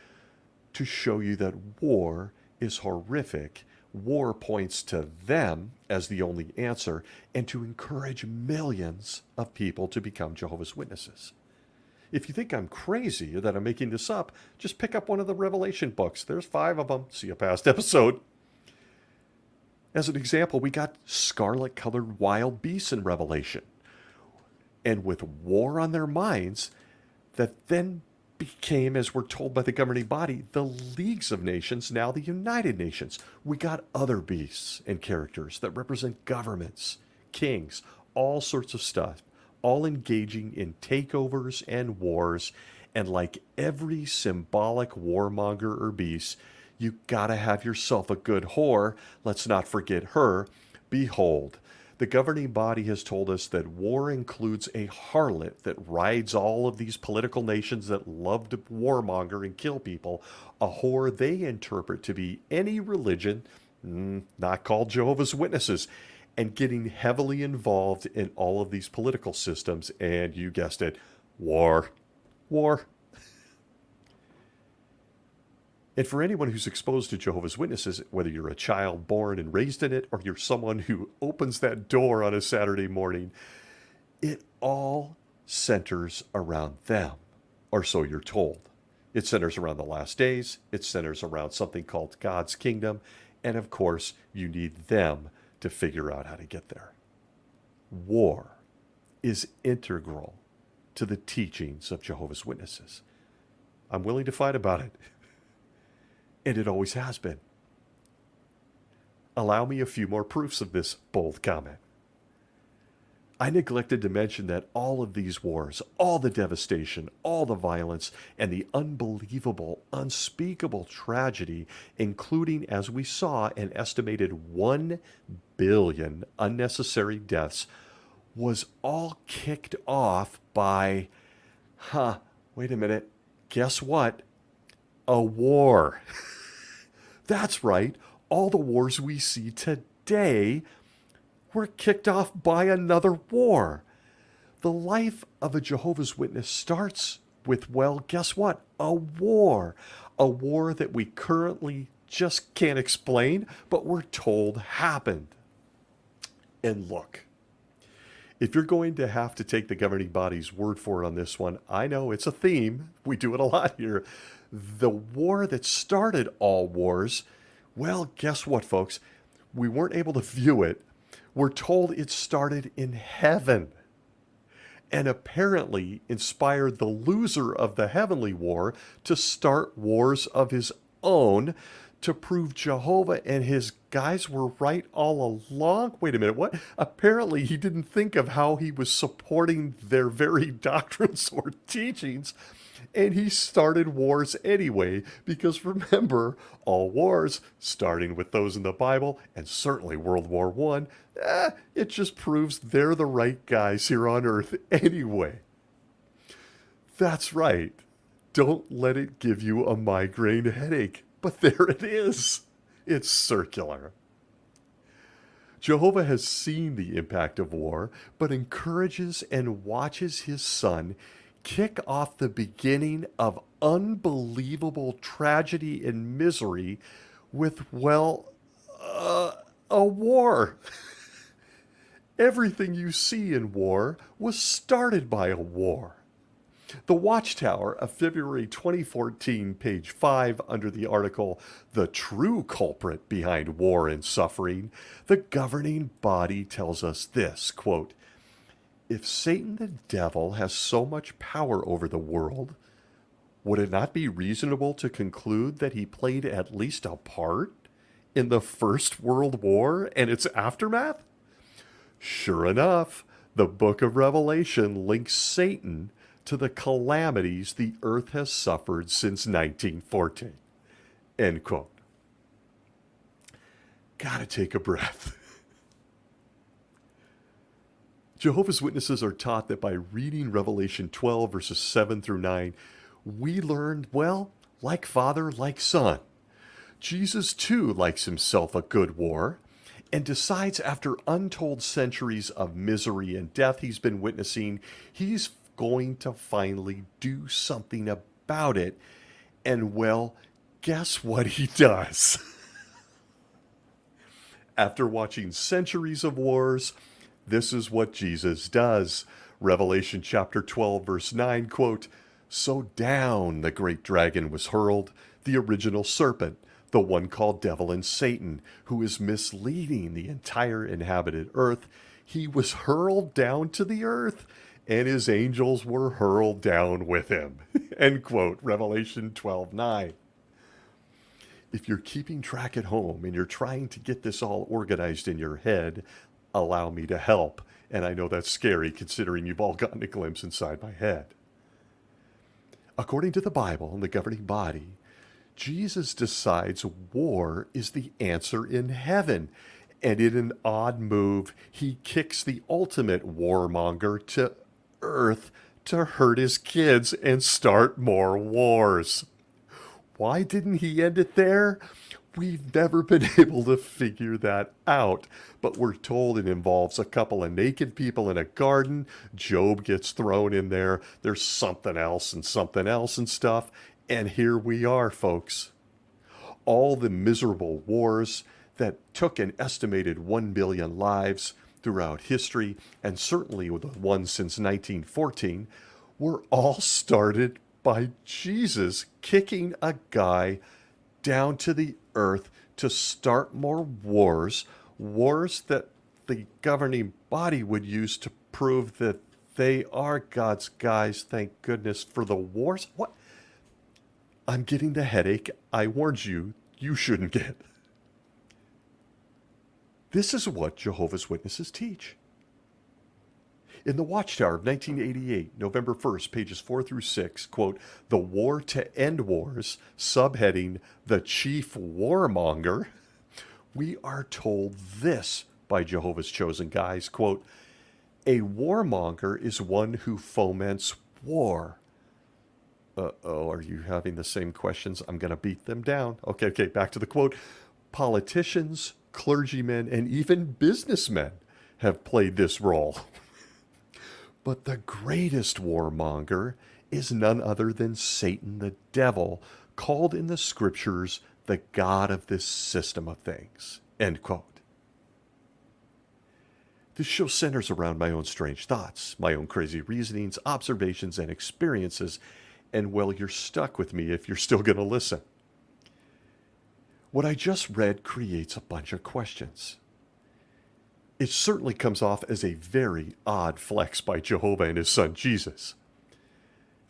to show you that war is horrific. War points to them as the only answer, and to encourage millions of people to become Jehovah's Witnesses. If you think I'm crazy or that I'm making this up, just pick up one of the Revelation books. There's 5 of them. See a past episode. As an example, we got scarlet-colored wild beasts in Revelation. And with war on their minds, that then became, as we're told by the governing body, the leagues of nations, now the United Nations. We got other beasts and characters that represent governments, kings, all sorts of stuff, all engaging in takeovers and wars. And like every symbolic warmonger or beast, you gotta have yourself a good whore. Let's not forget her. Behold, the governing body has told us that war includes a harlot that rides all of these political nations that love to warmonger and kill people, a whore they interpret to be any religion, not called Jehovah's Witnesses. and getting heavily involved in all of these political systems. And you guessed it, war. War. And for anyone who's exposed to Jehovah's Witnesses, whether you're a child born and raised in it or you're someone who opens that door on a Saturday morning, it all centers around them, or so you're told. It centers around the last days. It centers around something called God's kingdom. And of course, you need them to figure out how to get there. War is integral to the teachings of Jehovah's Witnesses. I'm willing to fight about it. And it always has been. Allow me a few more proofs of this bold comment. I neglected to mention that all of these wars, all the devastation, all the violence, and the unbelievable, unspeakable tragedy, including, as we saw, an estimated 1 billion unnecessary deaths, was all kicked off by, wait a minute, guess what? A war. That's right, all the wars we see today were kicked off by another war. The life of a Jehovah's Witness starts with, well, guess what? A war. A war that we currently just can't explain, but we're told happened. And look, if you're going to have to take the governing body's word for it on this one, I know it's a theme. We do it a lot here. The war that started all wars, well, guess what, folks? We weren't able to view it. We're told it started in heaven and apparently inspired the loser of the heavenly war to start wars of his own to prove Jehovah and his guys were right all along. Wait a minute, what? Apparently he didn't think of how he was supporting their very doctrines or teachings, and he started wars anyway, because remember, all wars, starting with those in the Bible, and certainly World War I, it just proves they're the right guys here on earth anyway. That's right. Don't let it give you a migraine headache. But there it is. It's circular. Jehovah has seen the impact of war, but encourages and watches his son kick off the beginning of unbelievable tragedy and misery with, well, a war. Everything you see in war was started by a war. The Watchtower of February 2014, page 5, under the article, "The True Culprit Behind War and Suffering," the governing body tells us this, quote, "If Satan the devil has so much power over the world, would it not be reasonable to conclude that he played at least a part in the First World War and its aftermath?" Sure enough, the book of Revelation links Satan to the calamities the earth has suffered since 1914. End quote. Gotta take a breath. Jehovah's Witnesses are taught that by reading Revelation 12, verses 7 through 9, we learn, well, like father, like son. Jesus, too, likes himself a good war, and decides after untold centuries of misery and death he's been witnessing, he's going to finally do something about it. And well, guess what he does? After watching centuries of wars, this is what Jesus does. Revelation chapter 12, verse 9, quote, "So down the great dragon was hurled, the original serpent, the one called Devil and Satan, who is misleading the entire inhabited earth. He was hurled down to the earth, and his angels were hurled down with him." End quote, Revelation 12:9. If you're keeping track at home and you're trying to get this all organized in your head, allow me to help. And I know that's scary considering you've all gotten a glimpse inside my head. According to the Bible and the governing body, Jesus decides war is the answer in heaven. And in an odd move, he kicks the ultimate warmonger to earth to hurt his kids and start more wars. Why didn't he end it there? We've never been able to figure that out. But we're told it involves a couple of naked people in a garden. Job gets thrown in there. There's something else and stuff. And here we are, folks. All the miserable wars that took an estimated 1 billion lives throughout history, and certainly the ones since 1914, were all started by Jesus kicking a guy down to the earth to start more wars that the governing body would use to prove that they are God's guys. Thank goodness for the wars. What? I'm getting the headache I warned you shouldn't get. This is what Jehovah's Witnesses teach. In the Watchtower of 1988, November 1st, pages 4 through 6, quote, "The War to End Wars," subheading "The Chief Warmonger," we are told this by Jehovah's Chosen Guys, quote, "A warmonger is one who foments war." Uh-oh, are you having the same questions? I'm going to beat them down. Okay, back to the quote. "Politicians, clergymen, and even businessmen have played this role." But the greatest warmonger is none other than Satan, the devil, called in the scriptures the God of this system of things. End quote. This show centers around my own strange thoughts, my own crazy reasonings, observations, and experiences. And well, you're stuck with me if you're still going to listen. What I just read creates a bunch of questions. It certainly comes off as a very odd flex by Jehovah and his son Jesus.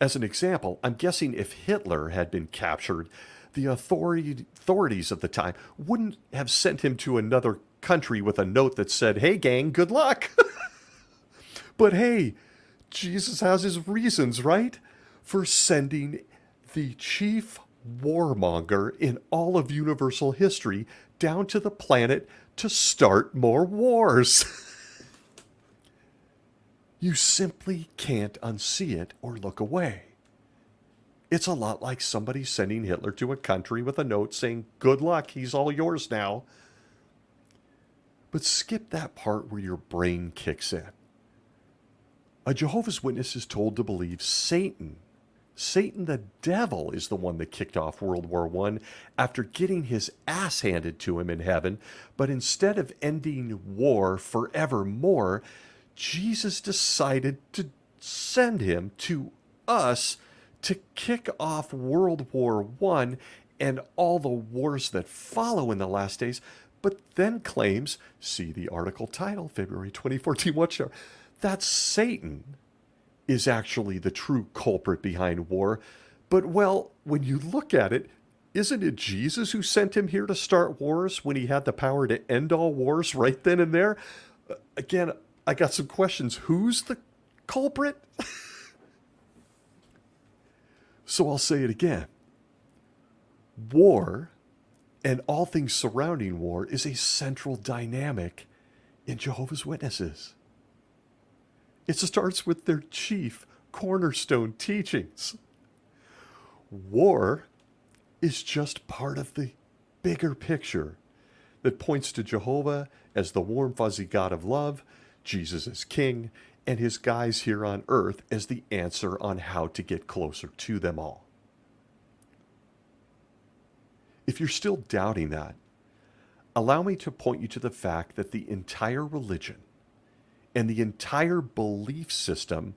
As an example, I'm guessing if Hitler had been captured, the authorities of the time wouldn't have sent him to another country with a note that said, "Hey gang, good luck." But hey, Jesus has his reasons, right? For sending the chief warmonger in all of universal history down to the planet to start more wars. You simply can't unsee it or look away. It's a lot like somebody sending Hitler to a country with a note saying, "Good luck, he's all yours now." But skip that part where your brain kicks in. A Jehovah's Witness is told to believe Satan the devil is the one that kicked off World War I after getting his ass handed to him in heaven. But instead of ending war forevermore, Jesus decided to send him to us to kick off World War I and all the wars that follow in the last days, but then claims, see the article title, February 2014 Watchtower, that Satan is actually the true culprit behind war. But, well, when you look at it, isn't it Jesus who sent him here to start wars when he had the power to end all wars right then and there? Again, I got some questions. Who's the culprit? So I'll say it again. War and all things surrounding war is a central dynamic in Jehovah's Witnesses. It starts with their chief cornerstone teachings. War is just part of the bigger picture that points to Jehovah as the warm, fuzzy God of love, Jesus as king, and his guys here on earth as the answer on how to get closer to them all. If you're still doubting that, allow me to point you to the fact that the entire religion and the entire belief system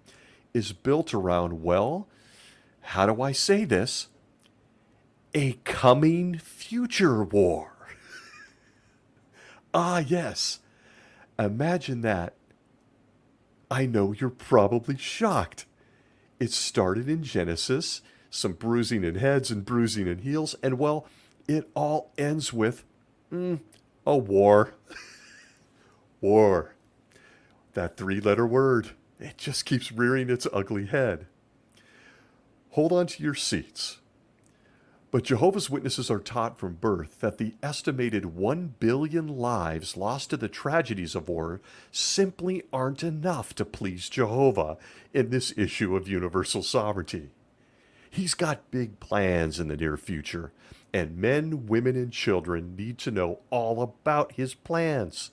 is built around, well, how do I say this? A coming future war. Ah, yes. Imagine that. I know you're probably shocked. It started in Genesis, some bruising in heads and bruising in heels, and well, it all ends with a war. War. That three-letter word, it just keeps rearing its ugly head. Hold on to your seats. But Jehovah's Witnesses are taught from birth that the estimated 1 billion lives lost to the tragedies of war simply aren't enough to please Jehovah in this issue of universal sovereignty. He's got big plans in the near future, and men, women, and children need to know all about his plans.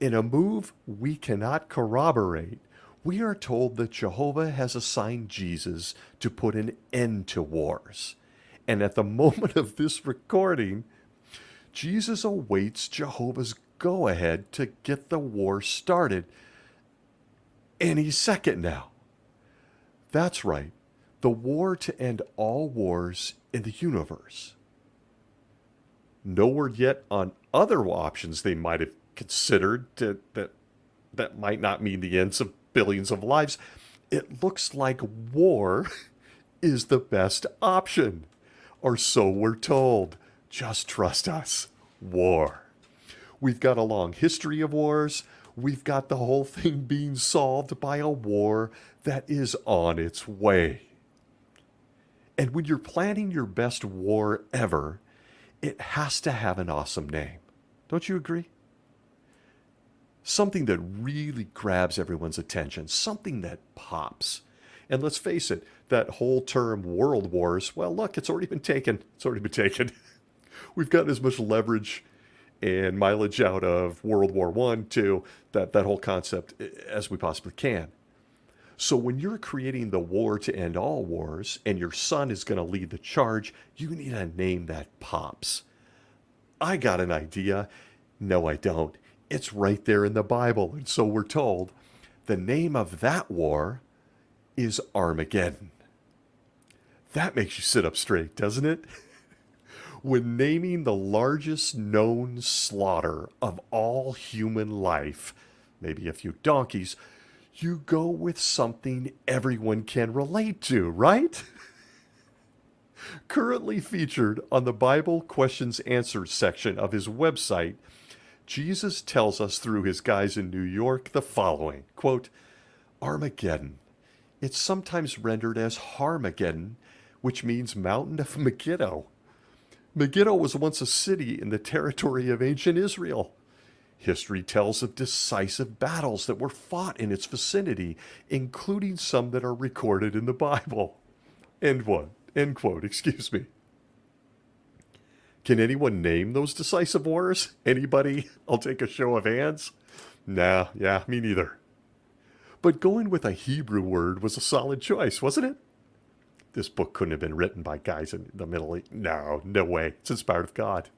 In a move we cannot corroborate, we are told that Jehovah has assigned Jesus to put an end to wars. And at the moment of this recording, Jesus awaits Jehovah's go-ahead to get the war started any second now. That's right, the war to end all wars in the universe. No word yet on other options they might have considered that might not mean the ends of billions of lives. It looks like war is the best option, or so we're told. Just trust us. War. We've got a long history of wars. We've got the whole thing being solved by a war that is on its way. And when you're planning your best war ever, it has to have an awesome name. Don't you agree? Something that really grabs everyone's attention, something that pops. And let's face it, that whole term world wars, well, look, it's already been taken. It's already been taken. We've gotten as much leverage and mileage out of World War I, II, that whole concept as we possibly can. So when you're creating the war to end all wars and your son is going to lead the charge, you need a name that pops. I got an idea. No, I don't. It's right there in the Bible, and so we're told. The name of that war is Armageddon. That makes you sit up straight, doesn't it? When naming the largest known slaughter of all human life, maybe a few donkeys, you go with something everyone can relate to, right? Currently featured on the Bible Questions Answers section of his website, Jesus tells us through his guys in New York the following, quote, Armageddon. It's sometimes rendered as Harmageddon, which means mountain of Megiddo. Megiddo was once a city in the territory of ancient Israel. History tells of decisive battles that were fought in its vicinity, including some that are recorded in the Bible. End quote, excuse me. Can anyone name those decisive wars? Anybody? I'll take a show of hands. Nah, yeah, me neither. But going with a Hebrew word was a solid choice, wasn't it? This book couldn't have been written by guys in the Middle East. No way. It's inspired of God.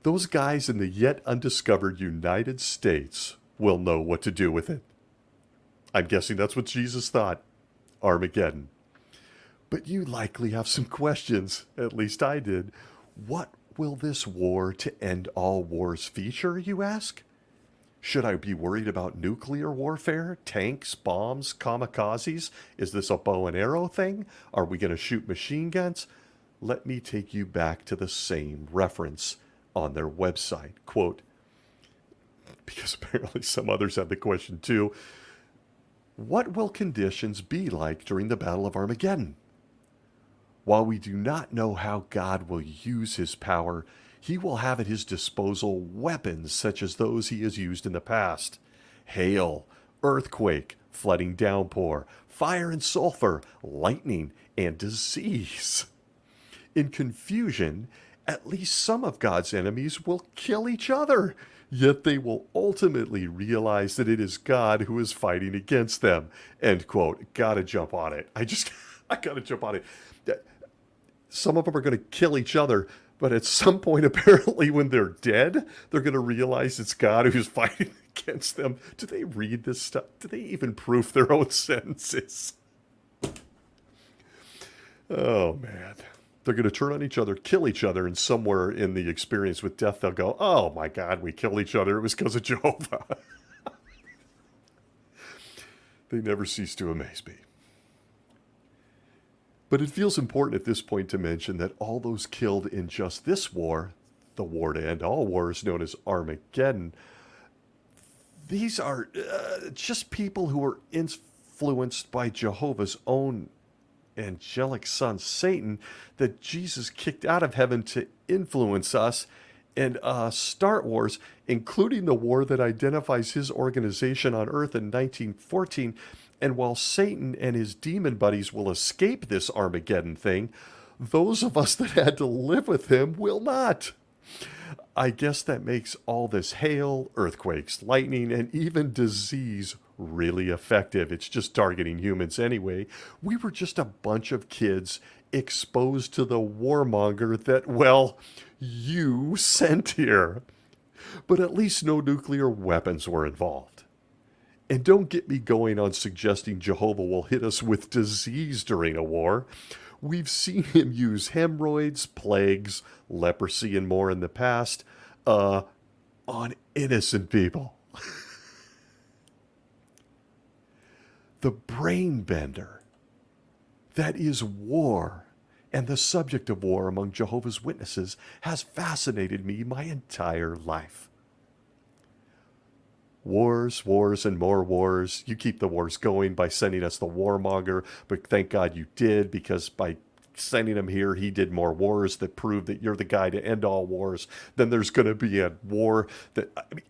Those guys in the yet undiscovered United States will know what to do with it. I'm guessing that's what Jesus thought. Armageddon. But you likely have some questions. At least I did. What will this war to end all wars feature, you ask? Should I be worried about nuclear warfare, tanks, bombs, kamikazes? Is this a bow and arrow thing? Are we going to shoot machine guns? Let me take you back to the same reference on their website. Quote, because apparently some others have the question too. What will conditions be like during the Battle of Armageddon? While we do not know how God will use his power, he will have at his disposal weapons such as those he has used in the past. Hail, earthquake, flooding downpour, fire and sulfur, lightning, and disease. In confusion, at least some of God's enemies will kill each other, yet they will ultimately realize that it is God who is fighting against them. End quote. Gotta jump on it. I gotta jump on it. Some of them are going to kill each other, but at some point, apparently, when they're dead, they're going to realize it's God who's fighting against them. Do they read this stuff? Do they even proof their own sentences? Oh, man. They're going to turn on each other, kill each other, and somewhere in the experience with death, they'll go, oh, my God, we killed each other. It was because of Jehovah. They never cease to amaze me. But it feels important at this point to mention that all those killed in just this war, the war to end all wars known as Armageddon, these are just people who were influenced by Jehovah's own angelic son, Satan, that Jesus kicked out of heaven to influence us and start wars, including the war that identifies his organization on earth in 1914 And while Satan and his demon buddies will escape this Armageddon thing, those of us that had to live with him will not. I guess that makes all this hail, earthquakes, lightning, and even disease really effective. It's just targeting humans anyway. We were just a bunch of kids exposed to the warmonger that, well, you sent here. But at least no nuclear weapons were involved. And don't get me going on suggesting Jehovah will hit us with disease during a war. We've seen him use hemorrhoids, plagues, leprosy, and more in the past on innocent people. The brain bender that is war and the subject of war among Jehovah's Witnesses has fascinated me my entire life. Wars, wars, and more wars. You keep the wars going by sending us the warmonger, but thank God you did, because by sending him here, he did more wars that prove that you're the guy to end all wars. Then there's going to be a war that, I mean,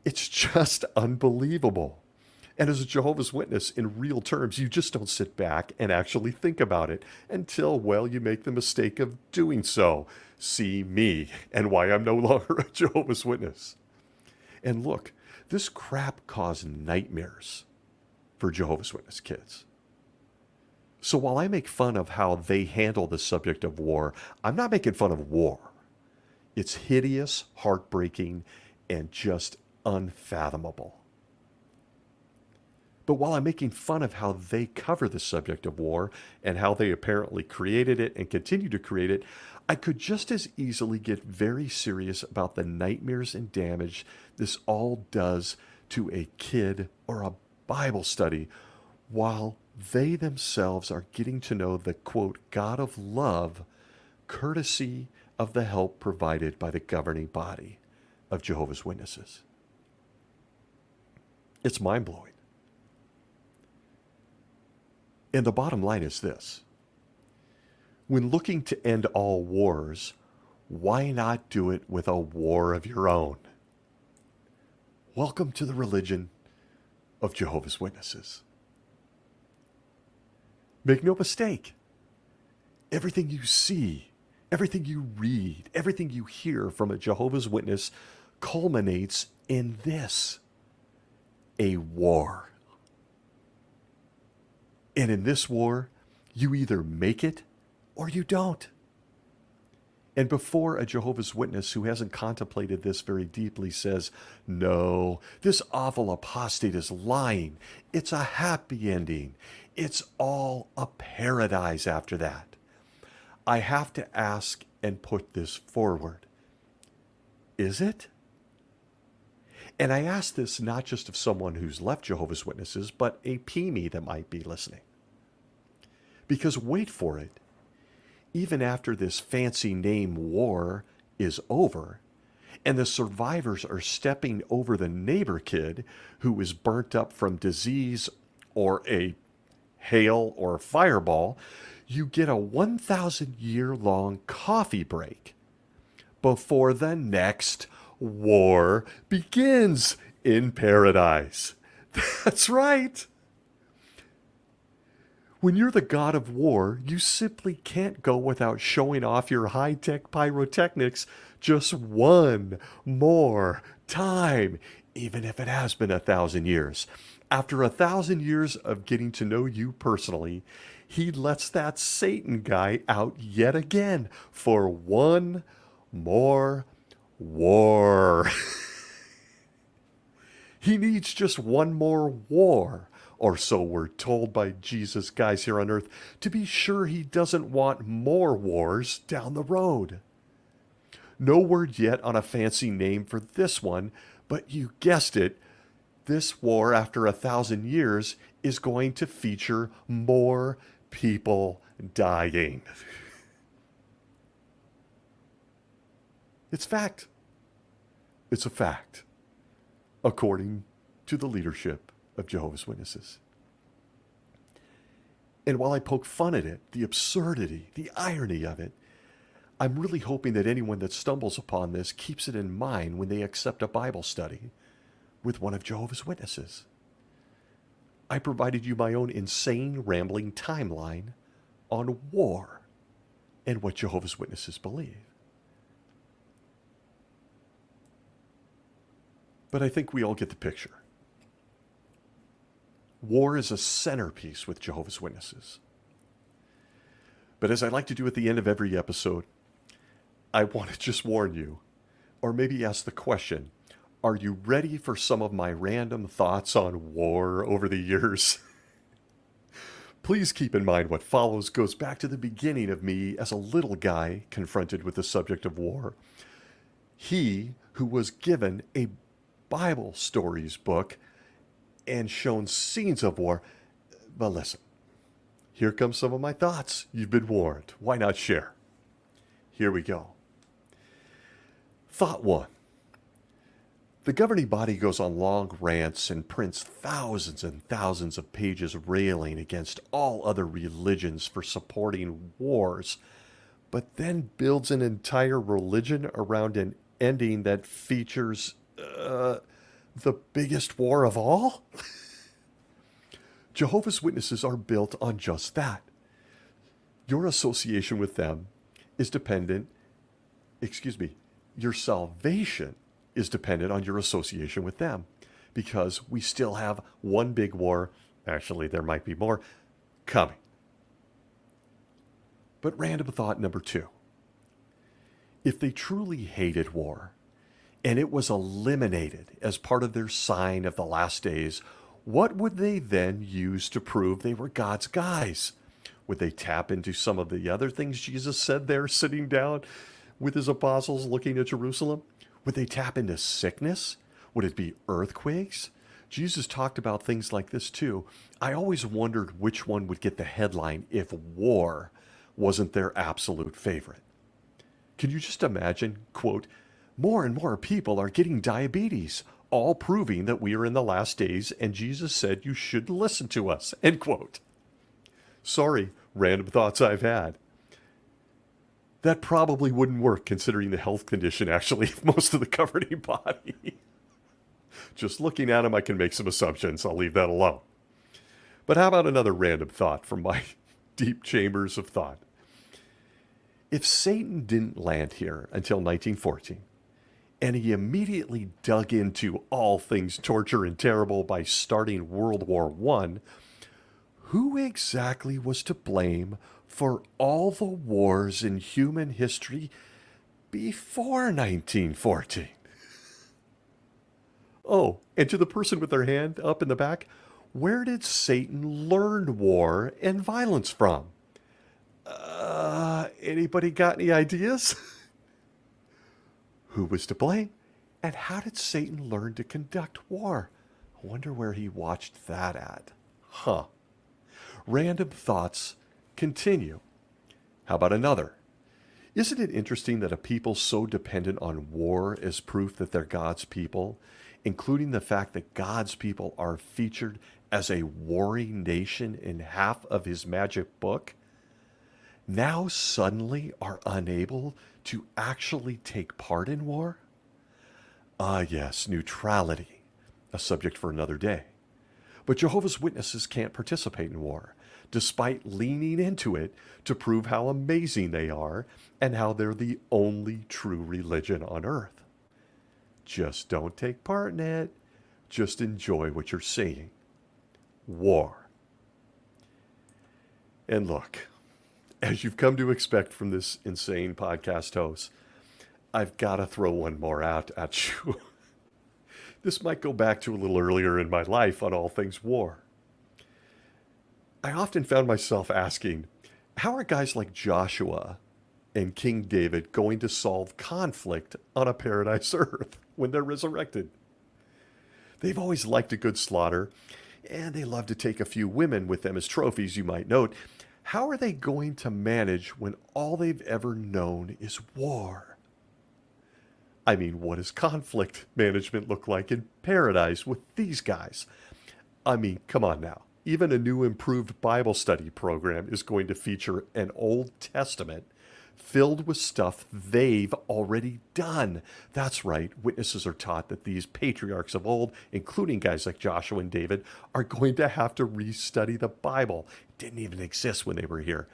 it's just unbelievable. And as a Jehovah's Witness, in real terms, you just don't sit back and actually think about it until, well, you make the mistake of doing so. See me and why I'm no longer a Jehovah's Witness. And look, this crap caused nightmares for Jehovah's Witness kids. So while I make fun of how they handle the subject of war, I'm not making fun of war. It's hideous, heartbreaking, and just unfathomable. But while I'm making fun of how they cover the subject of war and how they apparently created it and continue to create it, I could just as easily get very serious about the nightmares and damage this all does to a kid or a Bible study while they themselves are getting to know the, quote, God of love, courtesy of the help provided by the governing body of Jehovah's Witnesses. It's mind-blowing. And the bottom line is this. When looking to end all wars, why not do it with a war of your own? Welcome to the religion of Jehovah's Witnesses. Make no mistake, everything you see, everything you read, everything you hear from a Jehovah's Witness culminates in this: a war. And in this war, you either make it or you don't. And before a Jehovah's Witness who hasn't contemplated this very deeply says, no, this awful apostate is lying, it's a happy ending, it's all a paradise after that, I have to ask and put this forward. Is it? And I ask this not just of someone who's left Jehovah's Witnesses, but a PME that might be listening. Because wait for it, even after this fancy name war is over, and the survivors are stepping over the neighbor kid who is burnt up from disease or a hail or a fireball, you get a 1,000-year-long coffee break before the next war begins in paradise. That's right. When you're the god of war, you simply can't go without showing off your high-tech pyrotechnics just one more time, even if it has been 1,000 years. After 1,000 years of getting to know you personally, he lets that Satan guy out yet again for one more war. He needs just one more war, or so we're told by Jesus guys here on earth, to be sure he doesn't want more wars down the road. No word yet on a fancy name for this one, but you guessed it, this war after 1,000 years is going to feature more people dying. It's fact. It's a fact, according to the leadership of Jehovah's Witnesses. And while I poke fun at it, the absurdity, the irony of it, I'm really hoping that anyone that stumbles upon this keeps it in mind when they accept a Bible study with one of Jehovah's Witnesses. I provided you my own insane, rambling timeline on war and what Jehovah's Witnesses believe. But I think we all get the picture. War is a centerpiece with Jehovah's Witnesses. But as I like to do at the end of every episode, I want to just warn you, or maybe ask the question, are you ready for some of my random thoughts on war over the years? Please keep in mind what follows goes back to the beginning of me as a little guy confronted with the subject of war. He who was given a Bible stories book and shown scenes of war. But listen, here come some of my thoughts. You've been warned. Why not share? Here we go. Thought 1. The governing body goes on long rants and prints thousands and thousands of pages railing against all other religions for supporting wars, but then builds an entire religion around an ending that features the biggest war of all? Jehovah's Witnesses are built on just that. Your association with them is your salvation is dependent on your association with them, because we still have one big war, actually there might be more, coming. But random thought number 2. If they truly hated war, and it was eliminated as part of their sign of the last days, what would they then use to prove they were God's guys? Would they tap into some of the other things Jesus said there sitting down with his apostles looking at Jerusalem? Would they tap into sickness? Would it be earthquakes? Jesus talked about things like this too. I always wondered which one would get the headline if war wasn't their absolute favorite. Can you just imagine, quote, more and more people are getting diabetes, all proving that we are in the last days, and Jesus said you should listen to us, end quote. Sorry, random thoughts I've had. That probably wouldn't work considering the health condition, actually, of most of the governing body. Just looking at them, I can make some assumptions. I'll leave that alone. But how about another random thought from my deep chambers of thought? If Satan didn't land here until 1914, and he immediately dug into all things torture and terrible by starting World War I, who exactly was to blame for all the wars in human history before 1914? Oh, and to the person with their hand up in the back, where did Satan learn war and violence from? Anybody got any ideas? Who was to blame? And how did Satan learn to conduct war? I wonder where he watched that at. Random thoughts continue. How about another? Isn't it interesting that a people so dependent on war as proof that they're God's people, including the fact that God's people are featured as a warring nation in half of his magic book, now suddenly are unable to actually take part in war? Yes, neutrality, a subject for another day. But Jehovah's Witnesses can't participate in war, despite leaning into it to prove how amazing they are and how they're the only true religion on earth. Just don't take part in it. Just enjoy what you're seeing. War. And look, as you've come to expect from this insane podcast host, I've got to throw one more out at you. This might go back to a little earlier in my life on all things war. I often found myself asking, how are guys like Joshua and King David going to solve conflict on a paradise earth when they're resurrected? They've always liked a good slaughter, and they love to take a few women with them as trophies, you might note. How are they going to manage when all they've ever known is war? I mean, what does conflict management look like in paradise with these guys? I mean, come on now. Even a new improved Bible study program is going to feature an Old Testament filled with stuff they've already done. That's right, witnesses are taught that these patriarchs of old, including guys like Joshua and David, are going to have to restudy the Bible. It didn't even exist when they were here.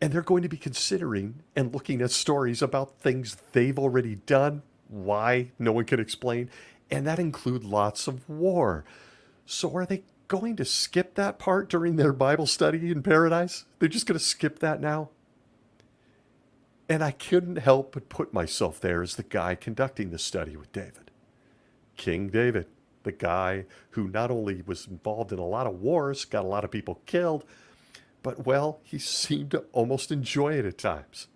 And they're going to be considering and looking at stories about things they've already done, why no one can explain, and that include lots of war. So are they going to skip that part during their Bible study in paradise? They're just going to skip that now? And I couldn't help but put myself there as the guy conducting the study with David. King David, the guy who not only was involved in a lot of wars, got a lot of people killed, but, well, he seemed to almost enjoy it at times.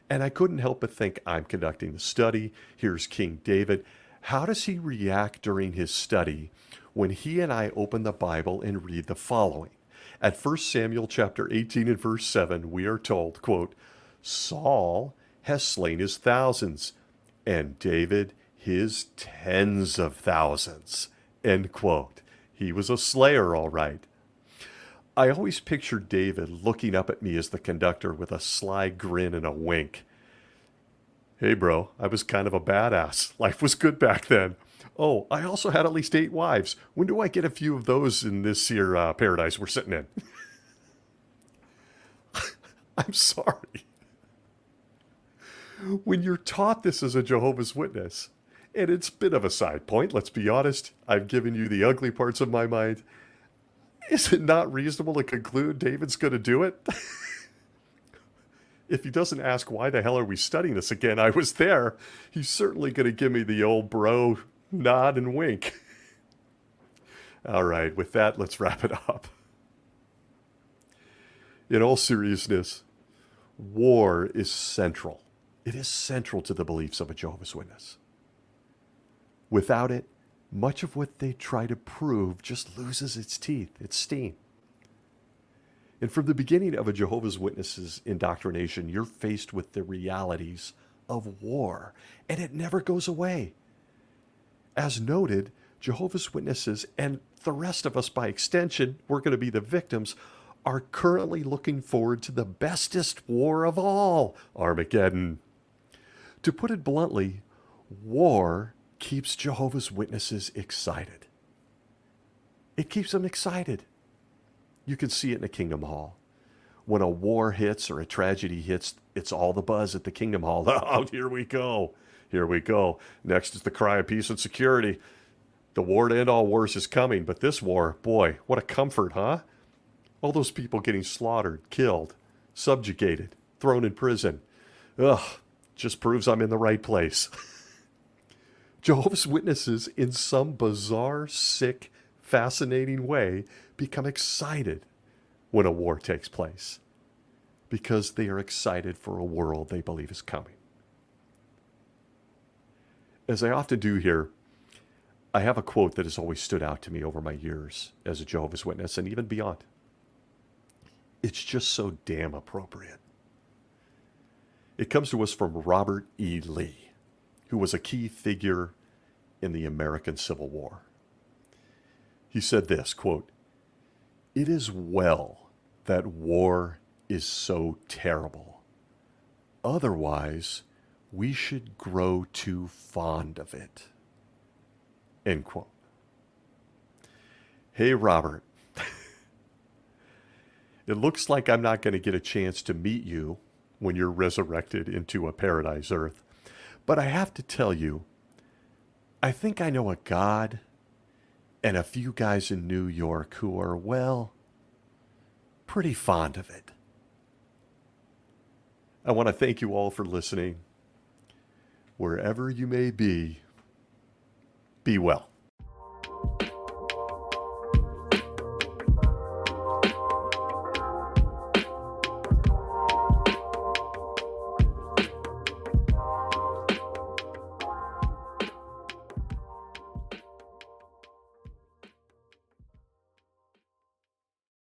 And I couldn't help but think, I'm conducting the study. Here's King David. How does he react during his study when he and I open the Bible and read the following? At 1 Samuel chapter 18 and verse 7, we are told, quote, Saul has slain his thousands, and David his tens of thousands, end quote. He was a slayer, all right. I always pictured David looking up at me as the conductor with a sly grin and a wink. Hey, bro, I was kind of a badass. Life was good back then. Oh, I also had at least 8 wives. When do I get a few of those in this here paradise we're sitting in? I'm sorry. When you're taught this as a Jehovah's Witness, and it's a bit of a side point, let's be honest, I've given you the ugly parts of my mind, is it not reasonable to conclude David's going to do it? If he doesn't ask, why the hell are we studying this again? I was there. He's certainly going to give me the old bro nod and wink. All right, with that, let's wrap it up. In all seriousness, war is central. It is central to the beliefs of a Jehovah's Witness. Without it, much of what they try to prove just loses its teeth, its steam. And from the beginning of a Jehovah's Witness's indoctrination, you're faced with the realities of war, and it never goes away. As noted, Jehovah's Witnesses, and the rest of us by extension, we're going to be the victims, are currently looking forward to the bestest war of all, Armageddon. To put it bluntly, war keeps Jehovah's Witnesses excited. It keeps them excited. You can see it in the Kingdom Hall. When a war hits or a tragedy hits, it's all the buzz at the Kingdom Hall. Oh, here we go. Here we go. Next is the cry of peace and security. The war to end all wars is coming, but this war, boy, what a comfort, huh? All those people getting slaughtered, killed, subjugated, thrown in prison. Ugh, just proves I'm in the right place. Jehovah's Witnesses, in some bizarre, sick, fascinating way, become excited when a war takes place because they are excited for a world they believe is coming. As I often do here, I have a quote that has always stood out to me over my years as a Jehovah's Witness and even beyond. It's just so damn appropriate. It comes to us from Robert E. Lee, who was a key figure in the American Civil War. He said this, quote, "It is well that war is so terrible. Otherwise, we should grow too fond of it." End quote. Hey, Robert. It looks like I'm not going to get a chance to meet you when you're resurrected into a paradise earth. But I have to tell you, I think I know a God and a few guys in New York who are, well, pretty fond of it. I want to thank you all for listening. Wherever you may be well.